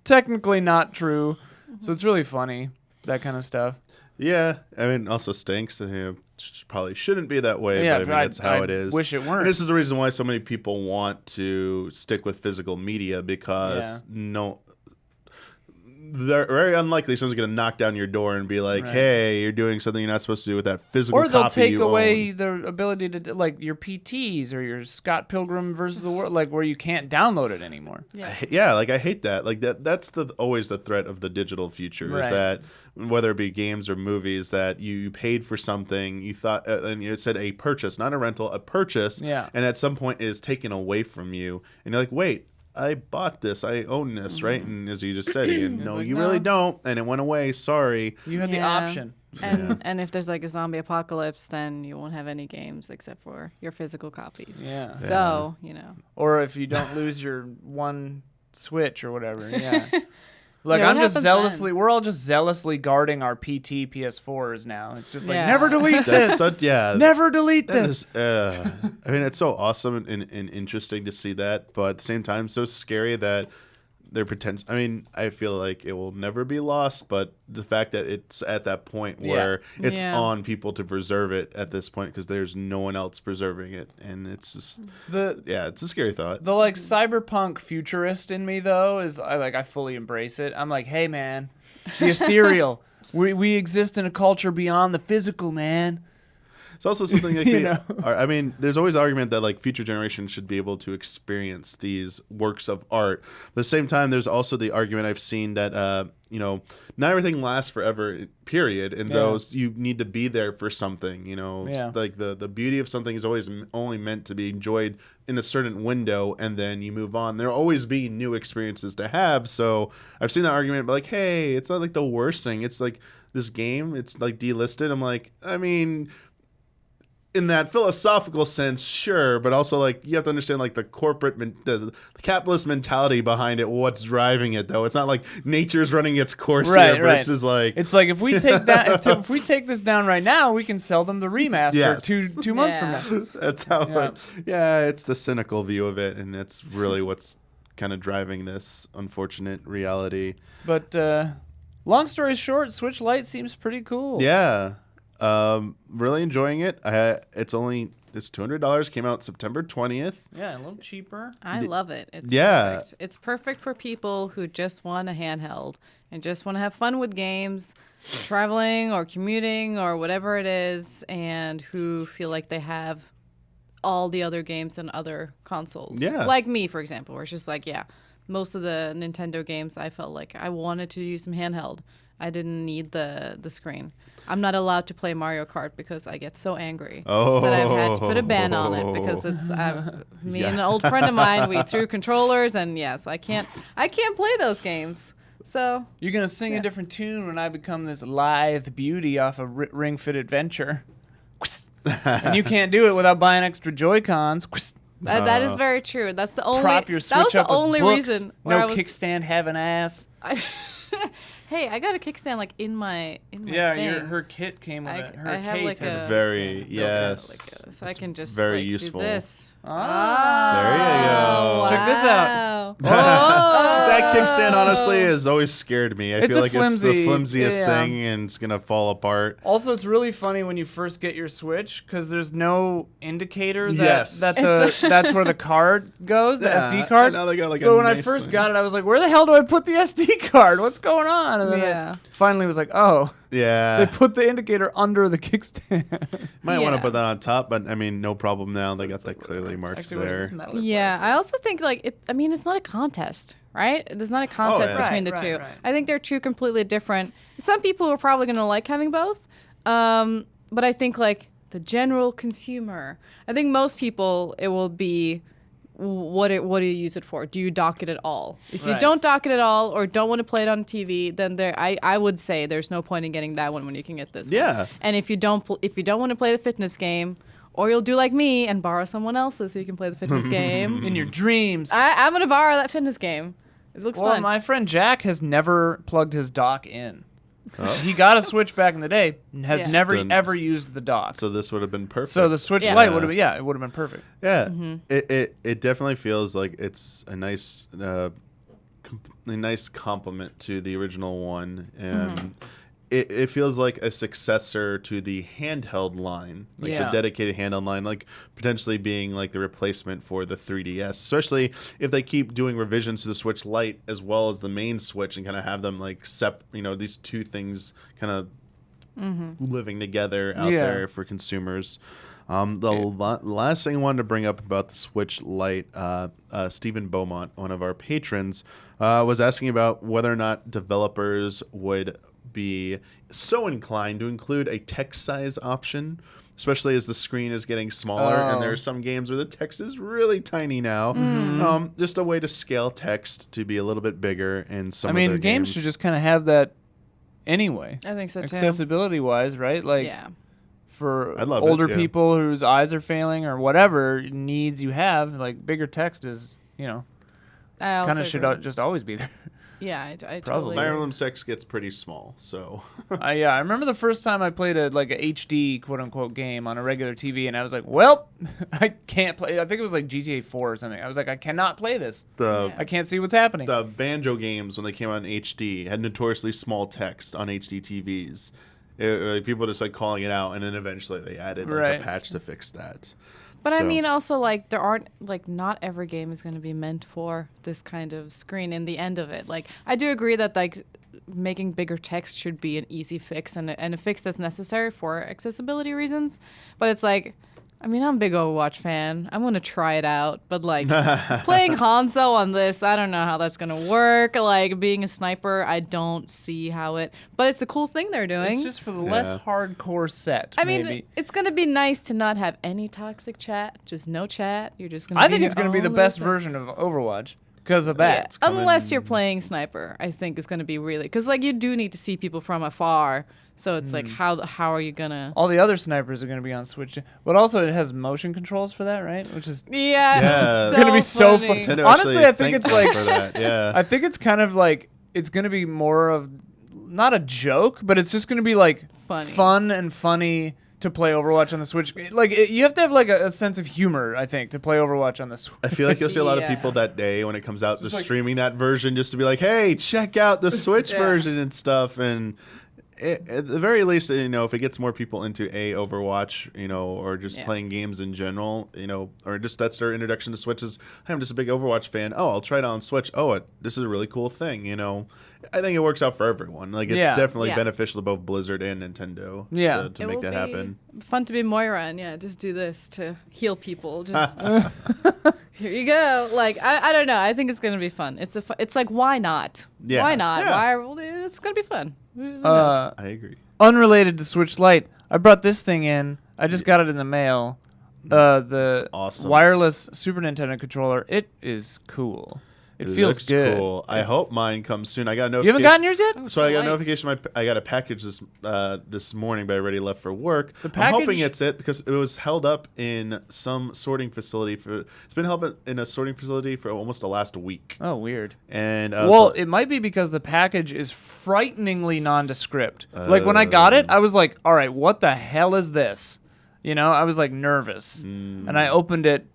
technically not true. So it's really funny, that kind of stuff. Yeah, I mean, also stinks. Probably shouldn't be that way, Yeah, but I mean, that's how it is. Wish it weren't. And this is the reason why so many people want to stick with physical media, because they're very unlikely someone's going to knock down your door and be like, Right. hey, you're doing something you're not supposed to do with that physical Or they'll copy take you away own. the ability to, like, your PTs or your Scott Pilgrim versus the World, like, where you can't download it anymore. Yeah, like I hate that. Like that's always the threat of the digital future Right. is that whether it be games or movies, that you paid for something, you thought, and it said a purchase, not a rental, a purchase, Yeah. and at some point it is taken away from you, and you're like, wait, I bought this, I own this, right? And as you just said, Ian, no, like, you no. really don't, and it went away. Sorry. You had the Yeah. option. And if there's like a zombie apocalypse, then you won't have any games except for your physical copies. Yeah. So, you know. Or if you don't lose your one Switch or whatever. Yeah. Like, Yeah, I'm what just happens zealously, we're all just zealously guarding our PT PS4s now. It's just like, Yeah. never delete That's this. such, yeah. Never delete That this. is, I mean, it's so awesome and interesting to see that, but at the same time, so scary that their potential. I mean, I feel like it will never be lost, but the fact that it's at that point where it's Yeah. on people to preserve it at this point because there's no one else preserving it, and it's just it's a scary thought. The like cyberpunk futurist in me though is I fully embrace it. I'm like, hey man, the ethereal. we exist in a culture beyond the physical, man. It's also something that You know? I mean, there's always the argument that like future generations should be able to experience these works of art. But at the same time, there's also the argument I've seen that not everything lasts forever. Period. And those you need to be there for something. You know, Yeah. like the beauty of something is always only meant to be enjoyed in a certain window, and then you move on. There'll always be new experiences to have. So I've seen that argument, but like, hey, it's not like the worst thing. It's like this game. It's like delisted. I'm like, I mean. in that philosophical sense, sure, but also like you have to understand like the corporate, the capitalist mentality behind it. What's driving it though? It's not like nature's running its course here versus like it's like if we take that if we take this down right now, we can sell them the remaster two months from now. That's how. It's the cynical view of it, and it's really what's kind of driving this unfortunate reality. But long story short, Switch Lite seems pretty cool. Yeah. Really enjoying it. It's $200. Came out September 20th. Yeah, a little cheaper. I love it. It's perfect. It's perfect for people who just want a handheld and just want to have fun with games, traveling or commuting or whatever it is, and who feel like they have all the other games and other consoles. Yeah. Like me, for example, where it's just like, most of the Nintendo games I felt like I wanted to use some handheld. I didn't need the screen. I'm not allowed to play Mario Kart because I get so angry that I've had to put a ban on it because it's me and an old friend of mine. We threw controllers and so I can't play those games. So you're gonna sing a different tune when I become this lithe beauty off a Ring Fit Adventure, and you can't do it without buying extra Joy-Cons. That is very true. That's the only. Prop your Switch that was the up with only books. reason. No kickstand, having ass. Hey, I got a kickstand like in my thing. Her kit came with it. Her case has a very so I can just very useful. Do this. There you go. Check this out. That kickstand honestly has always scared me. I feel like it's the flimsiest thing and it's gonna fall apart. Also, it's really funny when you first get your Switch because there's no indicator that's where the card goes, the SD card. And now they got like so when I first got it, I was like, where the hell do I put the SD card? What's going on? And then it finally was like, oh. Yeah. They put the indicator under the kickstand. Might want to put that on top, but I mean, no problem now. They got that clearly marked there. I also think like it's not a contest, right? There's not a contest between the two. Right. I think they're two completely different. Some people are probably going to like having both, but I think like the general consumer, I think most people it will be. What do you use it for? Do you dock it at all? If you don't dock it at all or don't want to play it on TV, then I would say there's no point in getting that one when you can get this one. And if you don't want to play the fitness game, or you'll do like me and borrow someone else's so you can play the fitness game. In your dreams. I'm going to borrow that fitness game. It looks fun. My friend Jack has never plugged his dock in. He got a Switch back in the day, has never ever used the dock. So this would have been perfect. So the Switch Lite would have been, it would have been perfect. Yeah, it definitely feels like it's a nice compliment to the original one, and it feels like a successor to the handheld line, like the dedicated handheld line, like potentially being like the replacement for the 3DS, especially if they keep doing revisions to the Switch Lite as well as the main Switch and kind of have them like these two things kind of living together out there for consumers. The last thing I wanted to bring up about the Switch Lite, Stephen Beaumont, one of our patrons, was asking about whether or not developers would be so inclined to include a text size option, especially as the screen is getting smaller and there are some games where the text is really tiny now. Just a way to scale text to be a little bit bigger in some of their games. Games should just kind of have that anyway. I think so too. Accessibility wise, right? Like for older people whose eyes are failing or whatever needs you have, like bigger text is, kind of should just always be there. Yeah, I Probably. totally. Fire Emblem 6 gets pretty small, so. I remember the first time I played a HD quote unquote game on a regular TV, and I was like, well, I can't play. I think it was like GTA 4 or something. I was like, I cannot play this. I can't see what's happening. The Banjo games, when they came out in HD, had notoriously small text on HD TVs. People just like calling it out, and then eventually they added a patch to fix that. But I mean, also, like, there aren't, like, not every game is going to be meant for this kind of screen in the end of it. Like, I do agree that, like, making bigger text should be an easy fix and a fix that's necessary for accessibility reasons. But it's like, I mean, I'm a big Overwatch fan. I'm going to try it out. But, like, playing Hanzo on this, I don't know how that's going to work. Like, being a sniper, I don't see how it... But it's a cool thing they're doing. It's just for the less hardcore set, I mean, it's going to be nice to not have any toxic chat. Just no chat. You're just going to I think it's going to be the best version of Overwatch because of that. Yeah. Unless you're playing sniper, I think it's going to be really... Because, like, you do need to see people from afar So it's like how are you gonna? All the other snipers are going to be on Switch, but also it has motion controls for that, right? Which is Yeah. it's going to be so funny. fun. Nintendo Honestly, actually I think it's like for that. Yeah. I think it's kind of like it's going to be more of not a joke, but it's just going to be like Funny. fun and funny to play Overwatch on the Switch. Like you have to have like a sense of humor, I think, to play Overwatch on the Switch. I feel like you'll see a lot of Yeah. people that day when it comes out just streaming that version just to be like, hey, check out the Switch version and stuff. And at the very least, if it gets more people into Overwatch, or just playing games in general, or just that's their introduction to Switch is, hey, I'm just a big Overwatch fan. Oh, I'll try it out on Switch. Oh, this is a really cool thing, I think it works out for everyone. Like, it's definitely beneficial to both Blizzard and Nintendo to make that happen. Fun to be Moira and just do this to heal people. Just here you go. Like I don't know. I think it's gonna be fun. It's like why not? Yeah. Why not? Yeah. It's gonna be fun. Who knows? I agree. Unrelated to Switch Lite, I brought this thing in. I just got it in the mail. The That's awesome. wireless Super Nintendo controller. It is cool. It feels looks good. cool. I hope mine comes soon. I got a You notification. haven't gotten yours yet? So I got a Light. notification. I got a package this morning, but I already left for work. The I'm hoping package- it's it because it was held up in some sorting facility it's been held up in a sorting facility for almost the last week. Oh, weird. And Well, it might be because the package is frighteningly nondescript. Like when I got it, I was like, "All right, what the hell is this?" I was like nervous, and I opened it.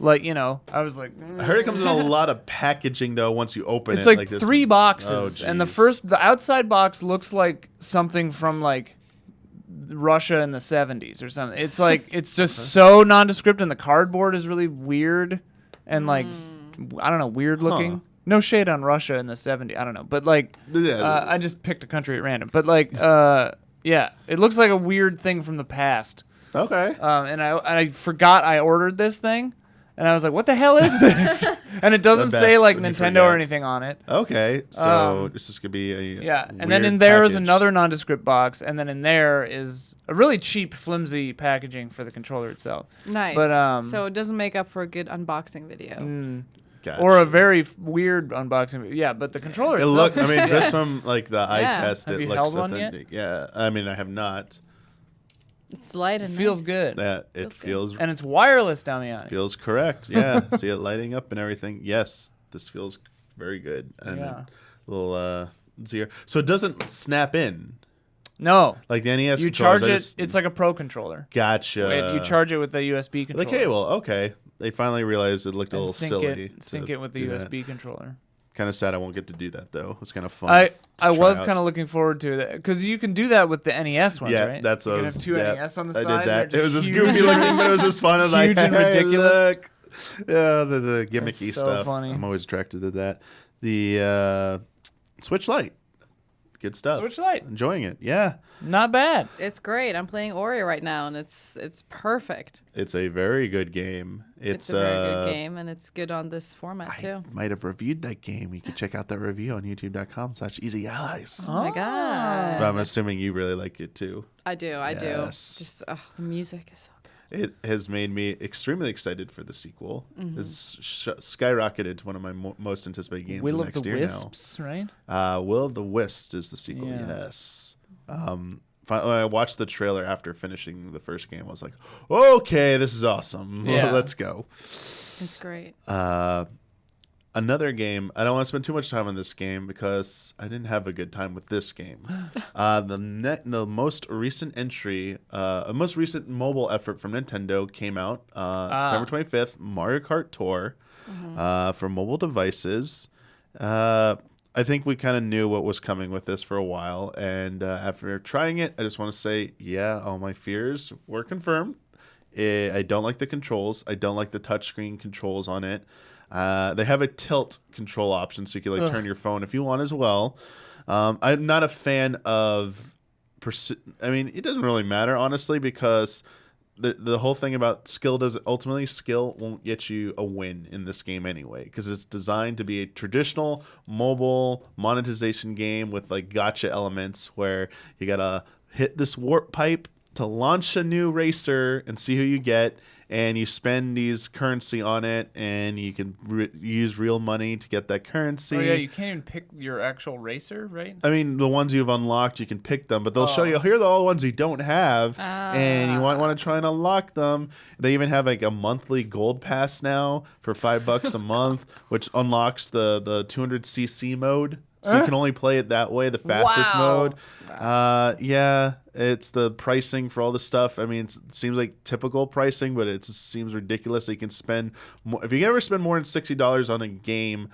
Like, I was like, I heard it comes in a lot of packaging though. Once you open it's it, like this, 3 boxes, Oh, and the jeez. outside box looks like something from like Russia in the 70s or something. It's like it's just so nondescript, and the cardboard is really weird and like I don't know, weird looking. Huh. No shade on Russia in the 70s. I don't know, but like Yeah. I just picked a country at random. But like yeah, it looks like a weird thing from the past. Okay. And I forgot I ordered this thing. And I was like, what the hell is this? And it doesn't say best like when you Nintendo or forget. anything on it. Okay. So this is gonna be a Yeah. And then weird in there is package. another nondescript box. And then in there is a really cheap, flimsy packaging for the controller itself. Nice. But, so it doesn't make up for a good unboxing video. Gotcha. Or a very weird unboxing. Yeah, but the controller It itself. looked. I mean, just from like the eye Yeah. test, Have it you looks held one yet? authentic. Yeah. I mean, I have not. It's light and feels nice. good. That it Feels feels And it's wireless, Damiani. feels correct. Yeah. See it lighting up and everything. Yes, this feels very good. And Yeah. a little zero. So it doesn't snap in No. like the NES. You controllers. charge I it. just- It's like a pro controller. Gotcha. You charge it with the USB controller. Like, hey, well, okay. They finally realized it looked a and little sync silly. Sync it with the USB controller. Kind of sad I won't get to do that though. It's kind of fun. I to try was out. kind of looking forward to that because you can do that with the NES ones, Yeah, right? that's what you I can was. have two yeah, NES on the I side. did that. They're It was just huge. goofy looking, but it was just fun. I was like, Huge and hey, ridiculous. look. Yeah, the gimmicky That's so stuff. funny. I'm always attracted to that. The Switch Lite, good stuff. Switch Lite. Enjoying it. Yeah, Not bad. It's great. I'm playing Ori right now, and it's perfect. it's a very good game. It's a very good game, and it's good on this format I too. might have reviewed that game. You can check out that review on youtube.com/easyallies. Oh my god! But I'm assuming you really like it too. I do. Yes. Just the music is so good. It has made me extremely excited for the sequel. Mm-hmm. It's skyrocketed to one of my most anticipated games Will of of next the year Wisps, right? now. Will of the Wisps is the sequel, Yeah. yes. Finally, I watched the trailer after finishing the first game. I was like, okay, this is awesome. Yeah. Let's go. It's great. Another game, I don't want to spend too much time on this game because I didn't have a good time with this game. The most recent entry, a most recent mobile effort from Nintendo came out September 25th, Mario Kart Tour for mobile devices. I think we kind of knew what was coming with this for a while, and after trying it, I just want to say, yeah, all my fears were confirmed. I don't like the controls. I don't like the touchscreen controls on it. They have a tilt control option, so you can turn your phone if you want as well. I'm not a fan of. I mean, it doesn't really matter honestly because the whole thing about skill won't get you a win in this game anyway because it's designed to be a traditional mobile monetization game with like gotcha elements where you gotta hit this warp pipe to launch a new racer and see who you get. and you spend these currency on it, and you can use real money to get that currency. Oh yeah, you can't even pick your actual racer, right? I mean, the ones you've unlocked, you can pick them, but they'll show you, here are all the ones you don't have, and you might want to try and unlock them. They even have like a monthly gold pass now for $5 a month, which unlocks the 200cc mode. So you can only play it that way, the fastest mode. Yeah, it's the pricing for all the stuff. I mean, it seems like typical pricing, but it just seems ridiculous that you can spend more. If you can ever spend more than $60 on a game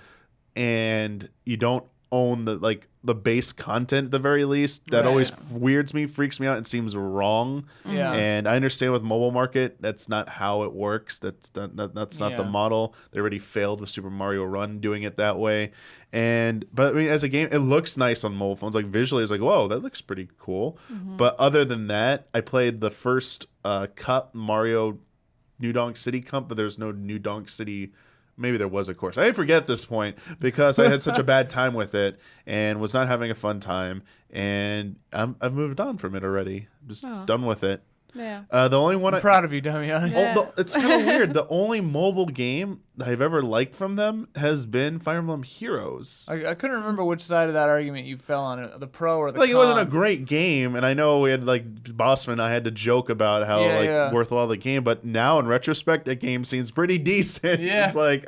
and you don't own the base content at the very least, that always freaks me out, and seems wrong. Yeah. And I understand with mobile market, that's not how it works. That's not the model. They already failed with Super Mario Run doing it that way. But I mean, as a game, it looks nice on mobile phones. Like visually, it's like, whoa, that looks pretty cool. But other than that, I played the first Mario New Donk City Cup, but there's no New Donk City. Maybe there was a course. I forget at this point because I had such a bad time with it and was not having a fun time. And I've moved on from it already. I'm just done with it. Yeah. The only one I'm proud of you, Damiani. Yeah. It's kind of weird. The only mobile game that I've ever liked from them has been Fire Emblem Heroes. I couldn't remember which side of that argument you fell on, the pro or the con. It wasn't a great game, and I know we had Bossman. I had to joke about how worthwhile the game, but now in retrospect, that game seems pretty decent. Yeah. It's like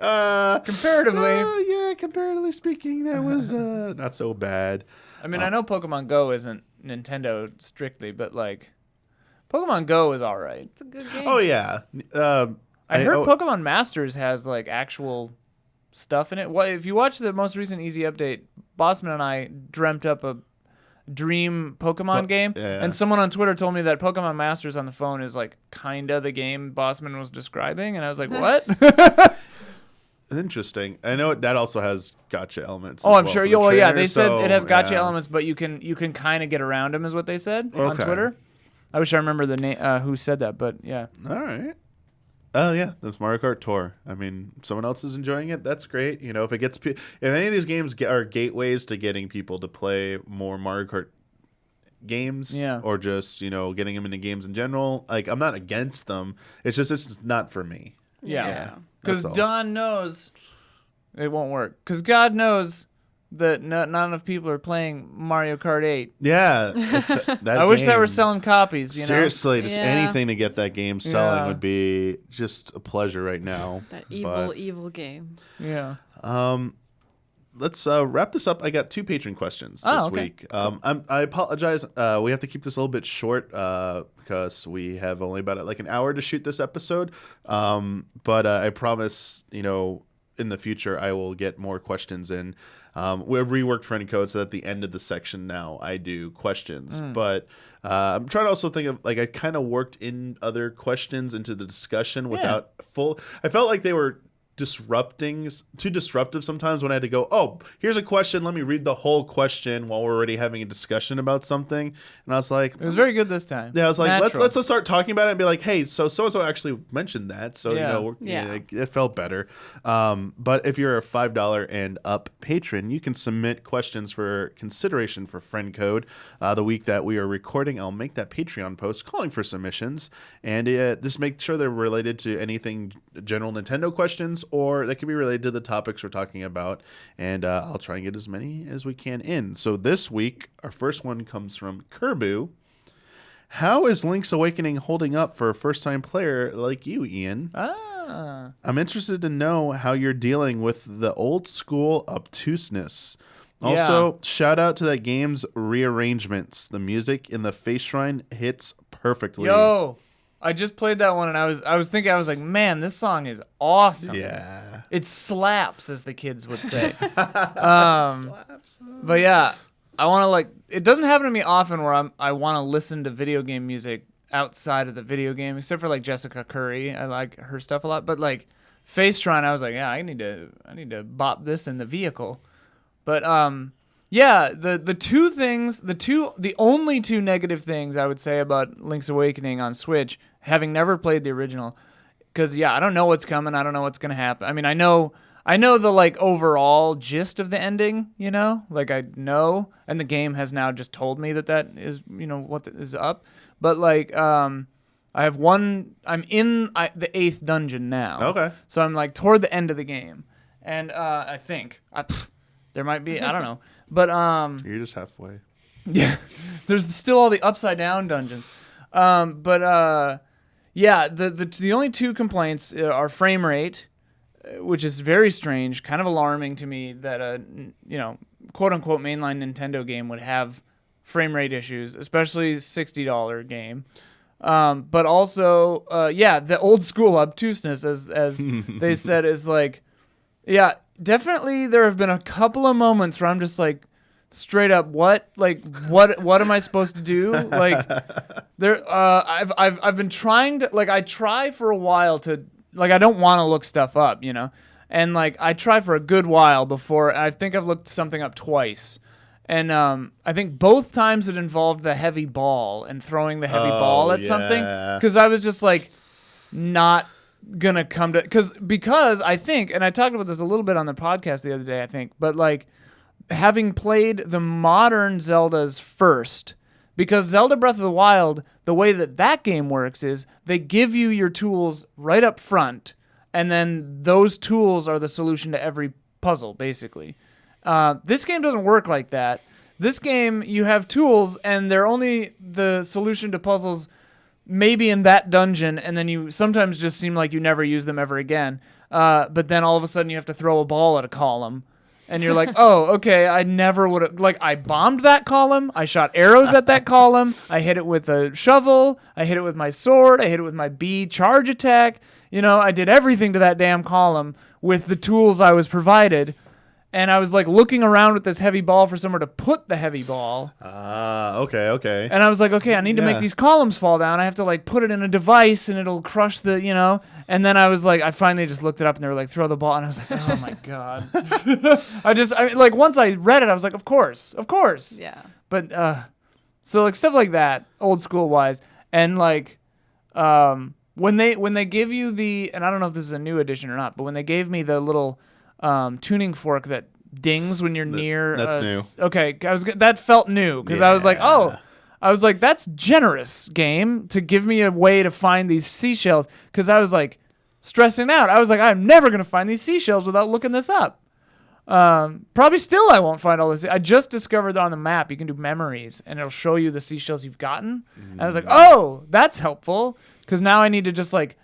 comparatively, comparatively speaking, that was not so bad. I mean, I know Pokemon Go isn't Nintendo strictly, but Pokemon Go is all right. It's a good game. Oh yeah. I heard Pokemon Masters has actual stuff in it. What if you watch the most recent Easy Update? Bossman and I dreamt up a dream Pokemon game, and someone on Twitter told me that Pokemon Masters on the phone is kinda the game Bossman was describing, and I was like, what? Interesting. I know that also has gacha elements. Oh, I'm sure. Well, yeah, they said it has gacha elements, but you can kind of get around them, is what they said on Twitter. I wish I remember the name who said that, but yeah. All right. Oh yeah, that's Mario Kart Tour. I mean, someone else is enjoying it. That's great. You know, if any of these games are gateways to getting people to play more Mario Kart games, or just getting them into games in general, I'm not against them. It's not for me. Yeah. Because Don knows it won't work. Because God knows that not enough people are playing Mario Kart 8. Yeah. I wish they were selling copies. Seriously, just anything to get that game selling would be just a pleasure right now. That evil game. Yeah. Let's wrap this up. I got 2 patron questions this week. Cool. I apologize. We have to keep this a little bit short because we have only about an hour to shoot this episode. But I promise, in the future, I will get more questions in. We've reworked friend code so that at the end of the section now I do questions. But I'm trying to also think of I kind of worked in other questions into the discussion without I felt like they were too disruptive sometimes when I had to go, oh, here's a question, let me read the whole question while we're already having a discussion about something. And I was like, it was very good this time. Yeah, I was like, let's start talking about it and be like, hey, so and so actually mentioned that, so it felt better. But if you're a $5 and up patron, you can submit questions for consideration for friend code. The week that we are recording, I'll make that Patreon post calling for submissions, and just make sure they're related to anything general Nintendo questions, or they can be related to the topics we're talking about, and I'll try and get as many as we can in. So this week, our first one comes from Kerbu. How is Link's Awakening holding up for a first-time player like you, Ian? I'm interested to know how you're dealing with the old-school obtuseness. Also, shout out to that game's rearrangements. The music in the face shrine hits perfectly. Yo! I just played that one, and I was thinking, man, this song is awesome. Yeah. It slaps, as the kids would say. But yeah, I want to it doesn't happen to me often where I want to listen to video game music outside of the video game, except for Jessica Curry. I like her stuff a lot, but Face Shrine, I was like, yeah, I need to bop this in the vehicle. But yeah, the only 2 negative things I would say about Link's Awakening on Switch, having never played the original, because I don't know what's coming, I don't know what's gonna happen. I mean, I know the overall gist of the ending, I know, and the game has now just told me that is what is up. But I I have one. I'm in the 8th dungeon now. Okay. So I'm like toward the end of the game, and I think there might be. I don't know, but You're just halfway. yeah, there's still all the upside down dungeons. Yeah, the only 2 complaints are frame rate, which is very strange, kind of alarming to me that a quote unquote mainline Nintendo game would have frame rate issues, especially $60 game. But also, the old school obtuseness, as they said, is like, yeah, definitely there have been a couple of moments where I'm just like, straight up, what am I supposed to do? Like, I've been trying to, like, I try for a while to, like, I don't want to look stuff up, and like I try for a good while before. I think I've looked something up twice. And I think both times it involved the heavy ball and throwing the heavy ball at something. Because I was just like, not going to come to... Because I think, and I talked about this a little bit on the podcast the other day, I think, but like having played the modern Zeldas first, because Zelda Breath of the Wild, the way that game works is they give you your tools right up front, and then those tools are the solution to every puzzle, basically. This game doesn't work like that. This game, you have tools, and they're only the solution to puzzles maybe in that dungeon, and then you sometimes just seem like you never use them ever again. But then all of a sudden you have to throw a ball at a column, and you're like, oh, okay, I never would have... Like, I bombed that column, I shot arrows at that column, I hit it with a shovel, I hit it with my sword, I hit it with my B charge attack. I did everything to that damn column with the tools I was provided. And I was like looking around with this heavy ball for somewhere to put the heavy ball. Okay. And I was like, okay, I need to make these columns fall down. I have to like put it in a device and it'll crush the, And then I was like, I finally just looked it up and they were like, throw the ball. And I was like, oh my God. Like once I read it, I was like, of course. Yeah. But, so like stuff like that, old school wise. And like, when they give you and I don't know if this is a new edition or not, but when they gave me the little, tuning fork that dings when you're near. That's new. Okay, that felt new because I was like, that's generous, game, to give me a way to find these seashells, because I was like stressing out. I was like, I'm never gonna find these seashells without looking this up. Probably still I won't find all this. I just discovered that on the map you can do memories and it'll show you the seashells you've gotten. And I was like, oh, that's helpful, because now I need to just like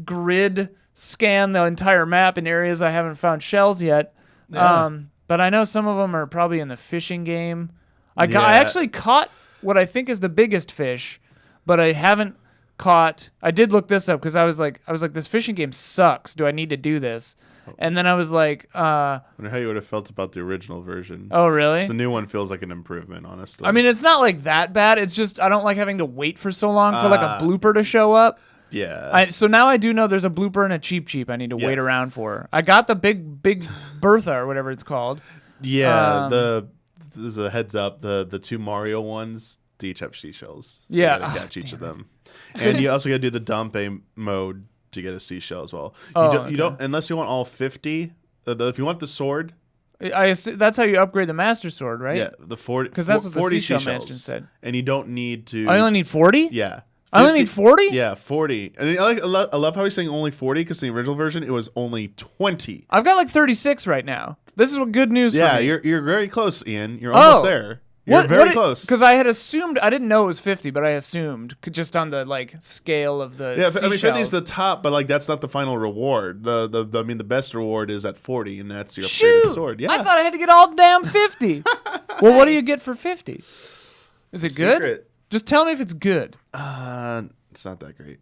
grid scan the entire map in areas I haven't found shells yet. Yeah. But I know some of them are probably in the fishing game. I actually caught what I think is the biggest fish, but I haven't caught... I did look this up because I was like, this fishing game sucks. Do I need to do this? And then I was like... I wonder how you would have felt about the original version. Oh, really? The new one feels like an improvement, honestly. I mean, it's not like that bad. It's just I don't like having to wait for so long for like a blooper to show up. Yeah. So now I do know there's a blooper and a cheap I need to wait around for. I got the big Bertha or whatever it's called. Yeah, there's a heads up. The 2 Mario ones, they each have seashells. So yeah. you gotta catch each of them. And you also gotta do the Dumpe mode to get a seashell as well. You don't unless you want all 50. If you want the sword. That's how you upgrade the Master Sword, right? Yeah, the 40. Because that's what 40 the seashell seashells. mansion said. And you don't need to. I only need 40? Yeah. 50, I only need 40? Yeah, 40. And I love how he's saying only 40, because in the original version it was only 20. I've got like 36 right now. This is what good news for me. Yeah, you're very close, Ian. You're almost there. You're very close. Because I had assumed, I didn't know it was 50, but I assumed just on the like scale of the seashells. I mean 50 is the top, but like that's not the final reward. The best reward is at 40, and that's your upgraded sword. Yeah, I thought I had to get all damn 50. Well, what do you get for 50? Is it good? Secret. Just tell me if it's good. It's not that great.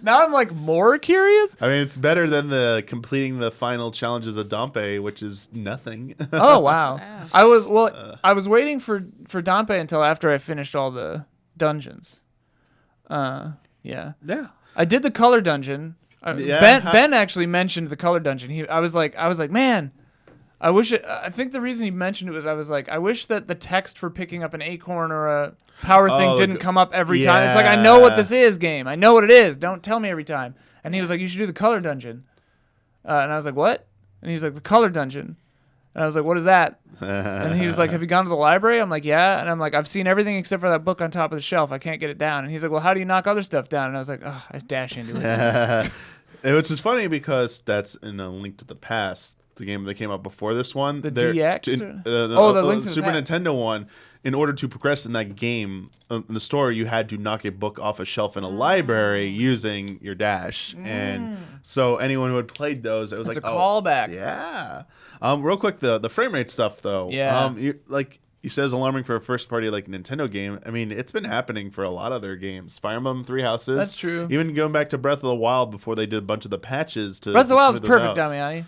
Now I'm like more curious. I mean, it's better than the completing the final challenges of Dompe, which is nothing. Oh wow! I was waiting for Dompe until after I finished all the dungeons. Yeah. I did the color dungeon. Ben actually mentioned the color dungeon. I was like, man, I think the reason he mentioned it was I was like, I wish that the text for picking up an acorn or a power thing didn't come up every time. It's like, I know what this is, game. I know what it is. Don't tell me every time. And he was like, you should do the color dungeon. And I was like, what? And he's like, the color dungeon. And I was like, what is that? And he was like, have you gone to the library? I'm like, yeah. And I'm like, I've seen everything except for that book on top of the shelf. I can't get it down. And he's like, well, how do you knock other stuff down? And I was like, oh, I dash into it. Which is funny because that's in A Link to the Past, the game that came out before this one. The DX? The Link to the Super Past. Nintendo one. In order to progress in that game, in the story, you had to knock a book off a shelf in a library using your dash. And so anyone who had played those, it was It's like, a callback. Yeah. Real quick, the frame rate stuff, though. Yeah. You said it's alarming for a first party like Nintendo game. I mean, it's been happening for a lot of their games. Fire Emblem Three Houses. That's true. Even going back to Breath of the Wild before they did a bunch of the patches to Breath of the Wild is smooth those perfect, out. Damiani.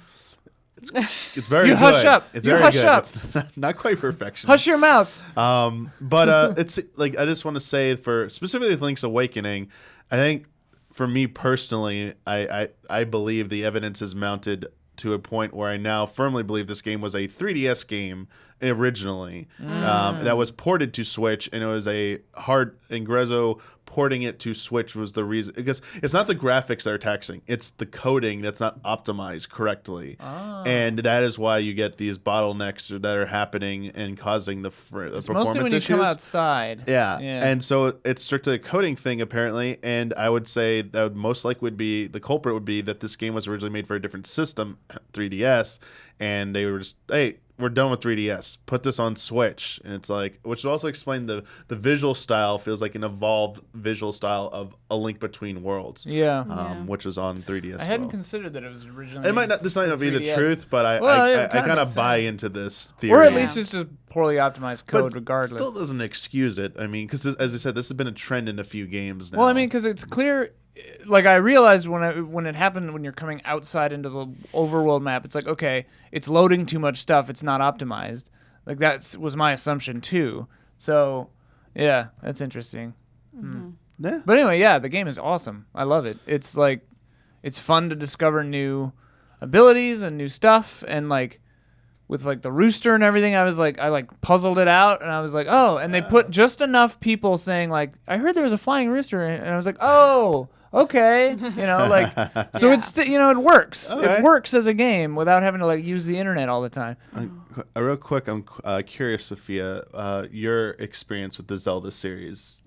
It's very You good. hush up. It's You very hush good. up. It's not quite perfection. Hush your mouth. But it's like I just want to say for specifically Link's Awakening, I think for me personally, I believe the evidence is mounted to a point where I now firmly believe this game was a 3DS game originally that was ported to Switch, and it was a hard Ingresso porting it to Switch was the reason, because it's not the graphics that are taxing, it's the coding that's not optimized correctly, and that is why you get these bottlenecks that are happening and causing the performance Mostly when you issues. come outside. Yeah. And so it's strictly a coding thing apparently, and I would say that would most likely would be the culprit would be that this game was originally made for a different system, 3DS, and they were just, hey, we're done with 3DS. Put this on Switch. And it's like, which would also explain the visual style feels like an evolved visual style of A Link Between Worlds. Yeah. Which was on 3DS. I hadn't considered that it was originally. It might not. This might not be the 3DS. truth, but I Well, kind of buy into this theory. Or at least it's just poorly optimized code, but regardless. still doesn't excuse it. I mean, because as I said, this has been a trend in a few games now. Well, I mean, because it's clear. Like I realized when it happened, when you're coming outside into the overworld map, it's like, okay, it's loading too much stuff. It's not optimized. Like that was my assumption too. So, yeah, that's interesting. Yeah. But anyway, yeah, the game is awesome. I love it. It's like, it's fun to discover new abilities and new stuff, and like with like the rooster and everything, I puzzled it out, and I was like, oh, and they put just enough people saying like, I heard there was a flying rooster, and I was like, oh, okay, like, so it's it works. Okay. It works as a game without having to like use the internet all the time. Real quick, I'm curious, Sophia, your experience with the Zelda series.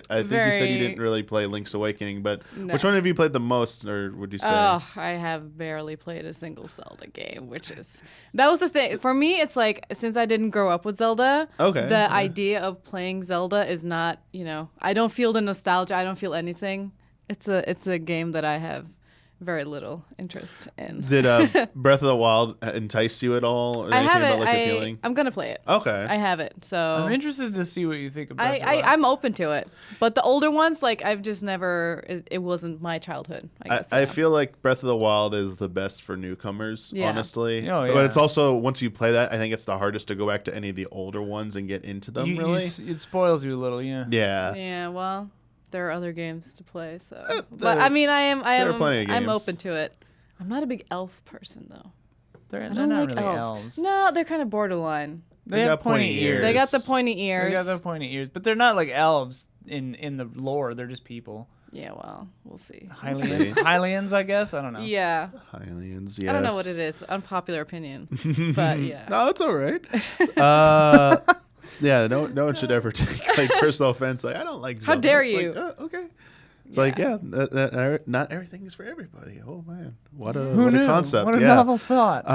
I think you said you didn't really play Link's Awakening, but which one have you played the most, or would you say? Oh, I have barely played a single Zelda game, that was the thing. For me, it's like, since I didn't grow up with Zelda, the idea of playing Zelda is not, I don't feel the nostalgia. I don't feel anything. It's a game that I have very little interest in. Did Breath of the Wild entice you at all? Or I anything have about, it. like, appealing? I'm gonna play it. Okay. I have it. So I'm interested to see what you think about it. I'm open to it. But the older ones, like, I've just never. It wasn't my childhood. I guess. I feel like Breath of the Wild is the best for newcomers, honestly. Oh, yeah. But it's also, once you play that, I think it's the hardest to go back to any of the older ones and get into them, really. It spoils you a little, yeah. Yeah. Yeah. Well, there are other games to play. So, but I mean, I there are plenty of I'm games. open to it. I'm not a big elf person though. They're I not don't like really elves. elves. No, they're kind of borderline. They have pointy ears. They got the pointy ears. They got the pointy ears, but they're not like elves in the lore. They're just people. Yeah, well, we'll see. Hylians, I guess. I don't know. Yeah. Hylians, yes. I don't know what it is. Unpopular opinion. But yeah. No, it's all right. Yeah, no one should ever take like personal offense. Like, I don't like Zelda. How dare It's you? Like, okay. It's not everything is for everybody. Oh man, what a concept! What a novel thought.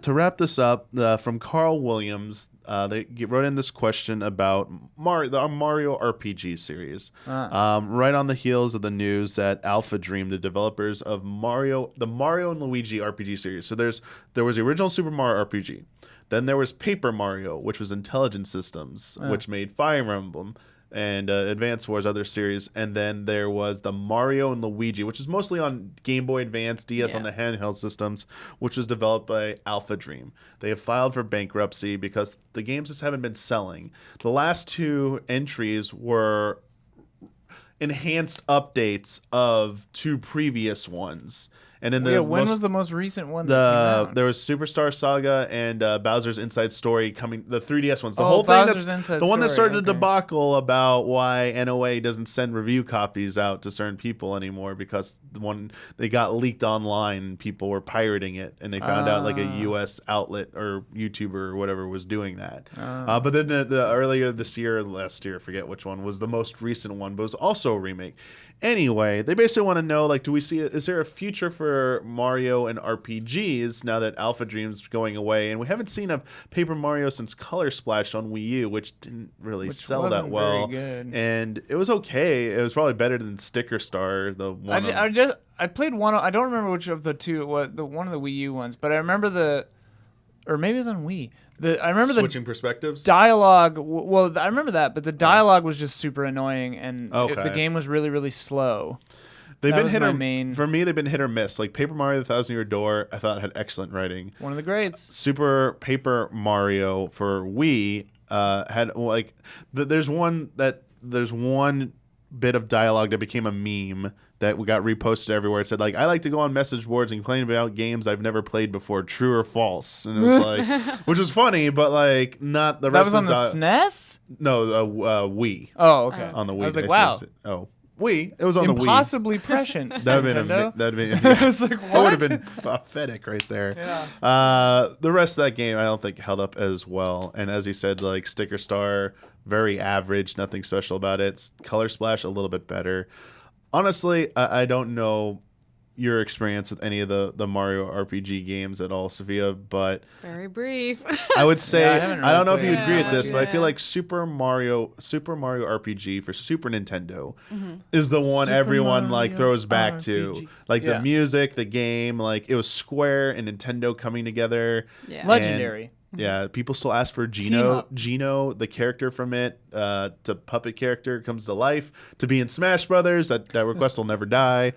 To wrap this up, from Carl Williams, they wrote in this question about the Mario RPG series. Right on the heels of the news that Alpha Dream, the developers of the Mario and Luigi RPG series. So there was the original Super Mario RPG. Then there was Paper Mario, which was Intelligent Systems, which made Fire Emblem and Advance Wars, other series. And then there was the Mario and Luigi, which is mostly on Game Boy Advance, DS on the handheld systems, which was developed by Alpha Dream. They have filed for bankruptcy because the games just haven't been selling. The last two entries were enhanced updates of two previous ones. And in when was the most recent one? That came out? There was Superstar Saga and Bowser's Inside Story coming. The 3DS ones. The Oh, whole Bowser's thing. Inside The one that Story, started a okay. debacle about why NOA doesn't send review copies out to certain people anymore because the one they got leaked online. And people were pirating it, and they found out like a U.S. outlet or YouTuber or whatever was doing that. But then the earlier this year, last year, I forget which one was the most recent one, but it was also a remake. Anyway, they basically want to know, like, is there a future for Mario and RPGs now that Alpha Dream's going away? And we haven't seen a Paper Mario since Color Splash on Wii U, which didn't really sell that wasn't well. very good. And it was okay. It was probably better than Sticker Star, the one. I played one. I don't remember which of the two. What the one of the Wii U ones, but I remember or maybe it was on Wii. I remember Switching perspectives. Dialogue. Well, I remember that, but the dialogue was just super annoying, and Okay. the game was really, really slow. They've That been was hit my or main- for me. They've been hit or miss. Like Paper Mario: The Thousand Year Door, I thought had excellent writing. One of the greats. Super Paper Mario for Wii had like there's one bit of dialogue that became a meme that we got reposted everywhere. It said like, I like to go on message boards and complain about games I've never played before, true or false. And it was like, which was funny, but like not the That rest was on of the SNES. No, Wii. Oh, okay. On the Wii. I was like, I wow. changed it. Oh, Wii. It was on the Wii. Impossibly prescient. That'd have Nintendo. been I was like, that would what? have been pathetic right there. Yeah. The rest of that game I don't think held up as well. And as you said, like Sticker Star, very average, nothing special about it. Color Splash a little bit better. Honestly, I don't know your experience with any of the Mario RPG games at all, Sophia, but Very brief. I would say Yeah, I haven't I don't know really if you played agree it. with this, but I feel Yeah. like Super Mario RPG for Super Nintendo is the one Super everyone like Mario throws back to. RPG. Like Yeah. the music, the game, like it was Square and Nintendo coming together. Yeah. And, Legendary. yeah, people still ask for Team Gino. up. Gino, the character from it, to puppet character comes to life to be in Smash Brothers. That request will never die.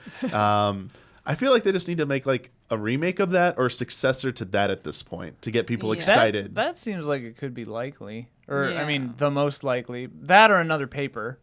I feel like they just need to make like a remake of that or a successor to that at this point to get people Yeah. excited. That seems like it could be likely, or I Yeah. mean, the most likely. That or another paper.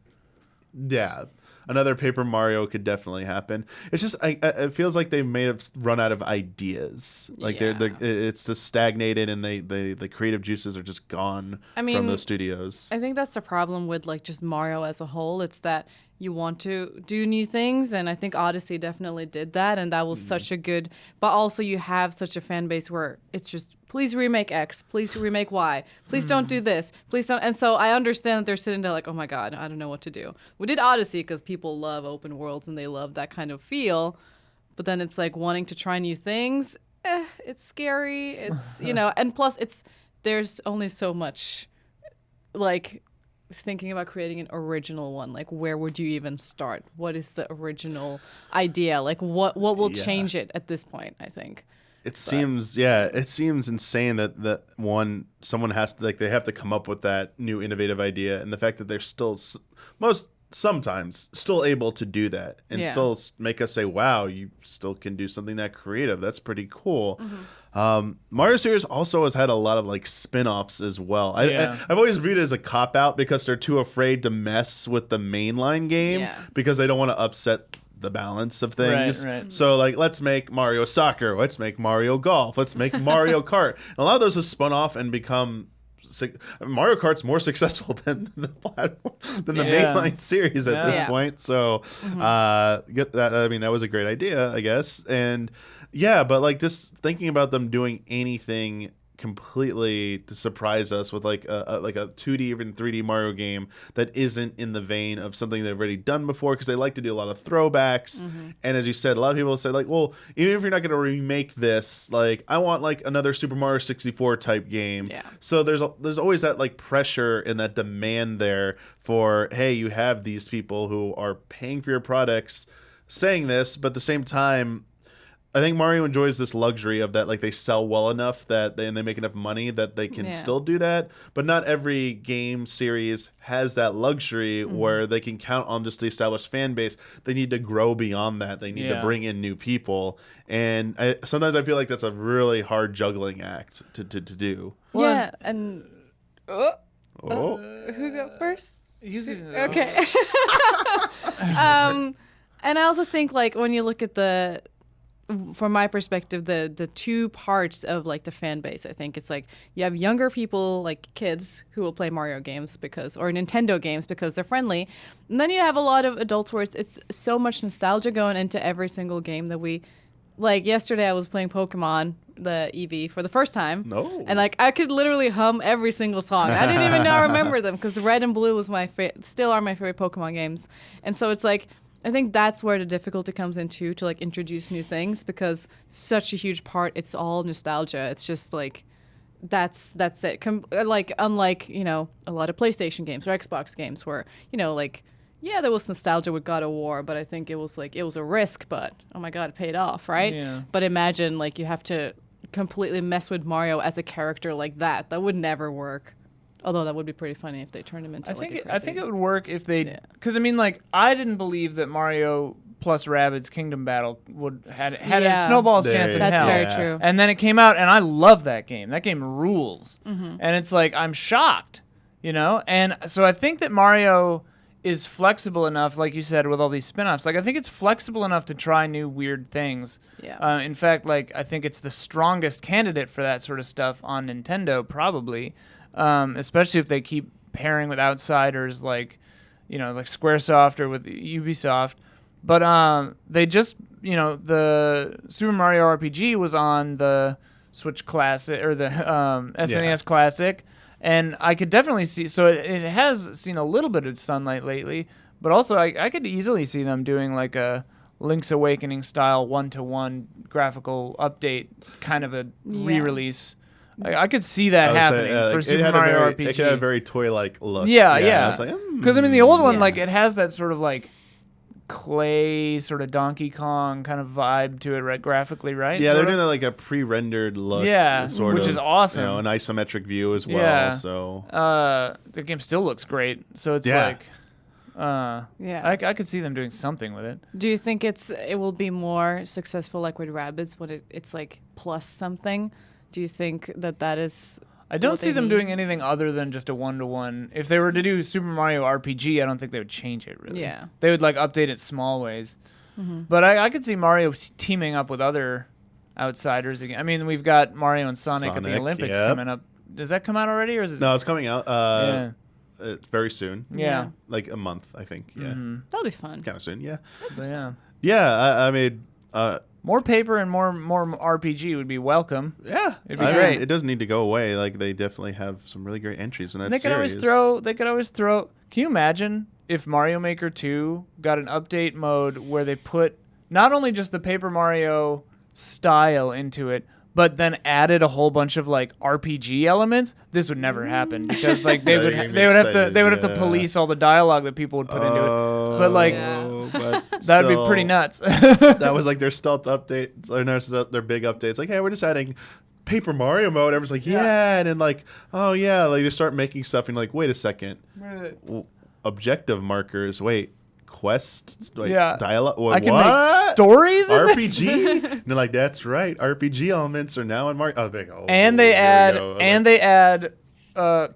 Yeah, another Paper Mario could definitely happen. It's just it feels like they've made us run out of ideas. Like Yeah. it's just stagnated and the creative juices are just gone I from mean, those studios. I think that's the problem with like just Mario as a whole. It's that you want to do new things, and I think Odyssey definitely did that, and that was such a good. But also, you have such a fan base where it's just please remake X, please remake Y, please don't do this, please don't. And so I understand that they're sitting there like, oh my god, I don't know what to do. We did Odyssey because people love open worlds and they love that kind of feel, but then it's like wanting to try new things. It's scary. It's and plus there's only so much like. Thinking about creating an original one, like where would you even start? What is the original idea? Like what will change it at this point? I think It seems insane that someone has to they have to come up with that new innovative idea, and the fact that they're still sometimes still able to do that and Yeah. still make us say, wow, you still can do something that creative. That's pretty cool. Mario series also has had a lot of like spin-offs as well. I've always viewed it as a cop-out because they're too afraid to mess with the mainline game Yeah. because they don't want to upset the balance of things. Right. So like, let's make Mario Soccer, let's make Mario Golf, let's make Mario Kart. And a lot of those have spun off and become Mario Kart's more successful than the mainline series at this Yeah. point. So that was a great idea, I guess. And yeah, but like just thinking about them doing anything completely to surprise us with like a 2D even 3D Mario game that isn't in the vein of something they've already done before, because they like to do a lot of throwbacks. And as you said, a lot of people say like, well, even if you're not going to remake this, like I want like another Super Mario 64 type game. Yeah. So there's always that like pressure and that demand there for, hey, you have these people who are paying for your products saying this, but at the same time I think Mario enjoys this luxury of that, like they sell well enough and they make enough money that they can still do that. But not every game series has that luxury where they can count on just the established fan base. They need to grow beyond that. They need to bring in new people. And sometimes I feel like that's a really hard juggling act to do. yeah, and Oh, who go first? Okay. Okay. And I also think like when you look at the from my perspective, the two parts of like the fan base. I think it's like you have younger people, like kids, who will play Mario games or Nintendo games because they're friendly, and then you have a lot of adults where it's so much nostalgia going into every single game that we. Like yesterday, I was playing Pokemon, the EV, for the first time. No. And like I could literally hum every single song. I didn't even know I remember them because Red and Blue was still are my favorite Pokemon games. And so it's like I think that's where the difficulty comes into to like introduce new things because such a huge part. It's all nostalgia. It's just like that's it. Like unlike a lot of PlayStation games or Xbox games where like. Yeah, there was nostalgia with God of War, but I think it was a risk, but oh my God, it paid off, right? Yeah. But imagine like you have to completely mess with Mario as a character like that. That would never work. Although that would be pretty funny if they turned him into I think it would work if they because I mean like I didn't believe that Mario plus Rabbids Kingdom Battle had a snowball's chance in That's hell. very true. And then it came out and I love that game. That game rules. And it's like I'm shocked, And so I think that Mario is flexible enough, like you said, with all these spin-offs. Like I think it's flexible enough to try new weird things. Yeah. In fact, like I think it's the strongest candidate for that sort of stuff on Nintendo, probably. Especially if they keep pairing with outsiders like Squaresoft or with Ubisoft. But they just, the Super Mario RPG was on the Switch Classic or the SNES Classic. And I could definitely see, so it has seen a little bit of sunlight lately, but also I could easily see them doing like a Link's Awakening style 1-to-1 graphical update kind of a re-release. I could see that happening for Super Mario RPG. It had a very toy-like look. Yeah. Because I mean, the old one, like Yeah. it has that sort of like clay sort of Donkey Kong kind of vibe to it, right? Graphically, right? Yeah, they're doing like a pre-rendered look. Yeah, sort which of, is awesome. An isometric view as well. Yeah. So the game still looks great. So it's Yeah. like, I could see them doing something with it. Do you think it will be more successful like with Rabbids when it's like plus something? Do you think that is? I don't what see they them need? doing anything other than just a 1-to-1. If they were to do Super Mario RPG, I don't think they would change it really. Yeah. They would like update it small ways. But I could see Mario teaming up with other outsiders again. I mean, we've got Mario and Sonic at the Sonic, Olympics yep. coming up. Does that come out already, or is it? no, it's coming out Yeah. very soon. Yeah. Like a month, I think. Yeah, That'll be fun. kind of soon. Yeah, So, yeah. yeah. I mean, More paper and more RPG would be welcome. yeah, It'd be I great. mean, it doesn't need to go away. Like they definitely have some really great entries in that They could series. always throw. Can you imagine if Mario Maker 2 got an update mode where they put not only just the Paper Mario style into it, but then added a whole bunch of like RPG elements? This would never happen because like they Yeah, would you're gonna be they would have to excited, they would have to yeah. police all the dialogue that people would put into it. But like but that would be still, pretty nuts. That was like their stealth updates or their big updates. Like, hey, we're just adding Paper Mario mode. Everyone's like, yeah, and then like, oh yeah, like they start making stuff and you're like, wait a second, objective markers. Wait, quest, like, Yeah. dialogue. I can what? make stories in this? RPG. And they're like, that's right. RPG elements are now in Mario. Oh, big, oh, And they there we add go. they add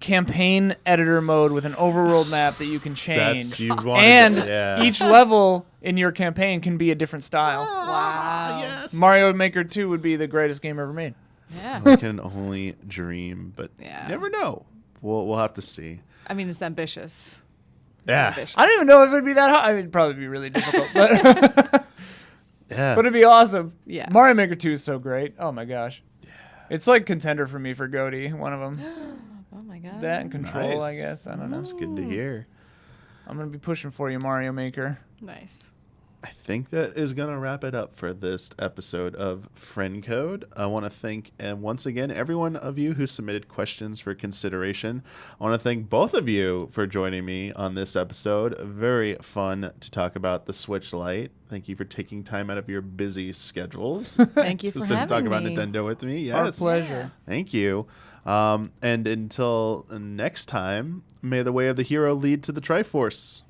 campaign editor mode with an overworld map that you can change. That's you wanted. And yeah. each level in your campaign can be a different style. Wow. Yes. Mario Maker 2 would be the greatest game ever made. Yeah. We can only dream, but Yeah. never know. We'll have to see. I mean, it's ambitious. Yeah. Ambitious. I don't even know if it'd be that hard. I mean, it'd probably be really difficult, but, Yeah. but it'd be awesome. Yeah. Mario Maker 2 is so great. Oh my gosh. Yeah. It's like contender for me for GOTY, one of them. Oh my God. That and Control, Nice. I guess. I don't know. That's good to hear. I'm going to be pushing for you, Mario Maker. Nice. I think that is going to wrap it up for this episode of Friend Code. I want to thank, and once again, every one of you who submitted questions for consideration. I want to thank both of you for joining me on this episode. Very fun to talk about the Switch Lite. Thank you for taking time out of your busy schedules Thank you to for sit and talk having about me. Nintendo with me. Our Yes. pleasure. Thank you. And until next time, may the way of the hero lead to the Triforce.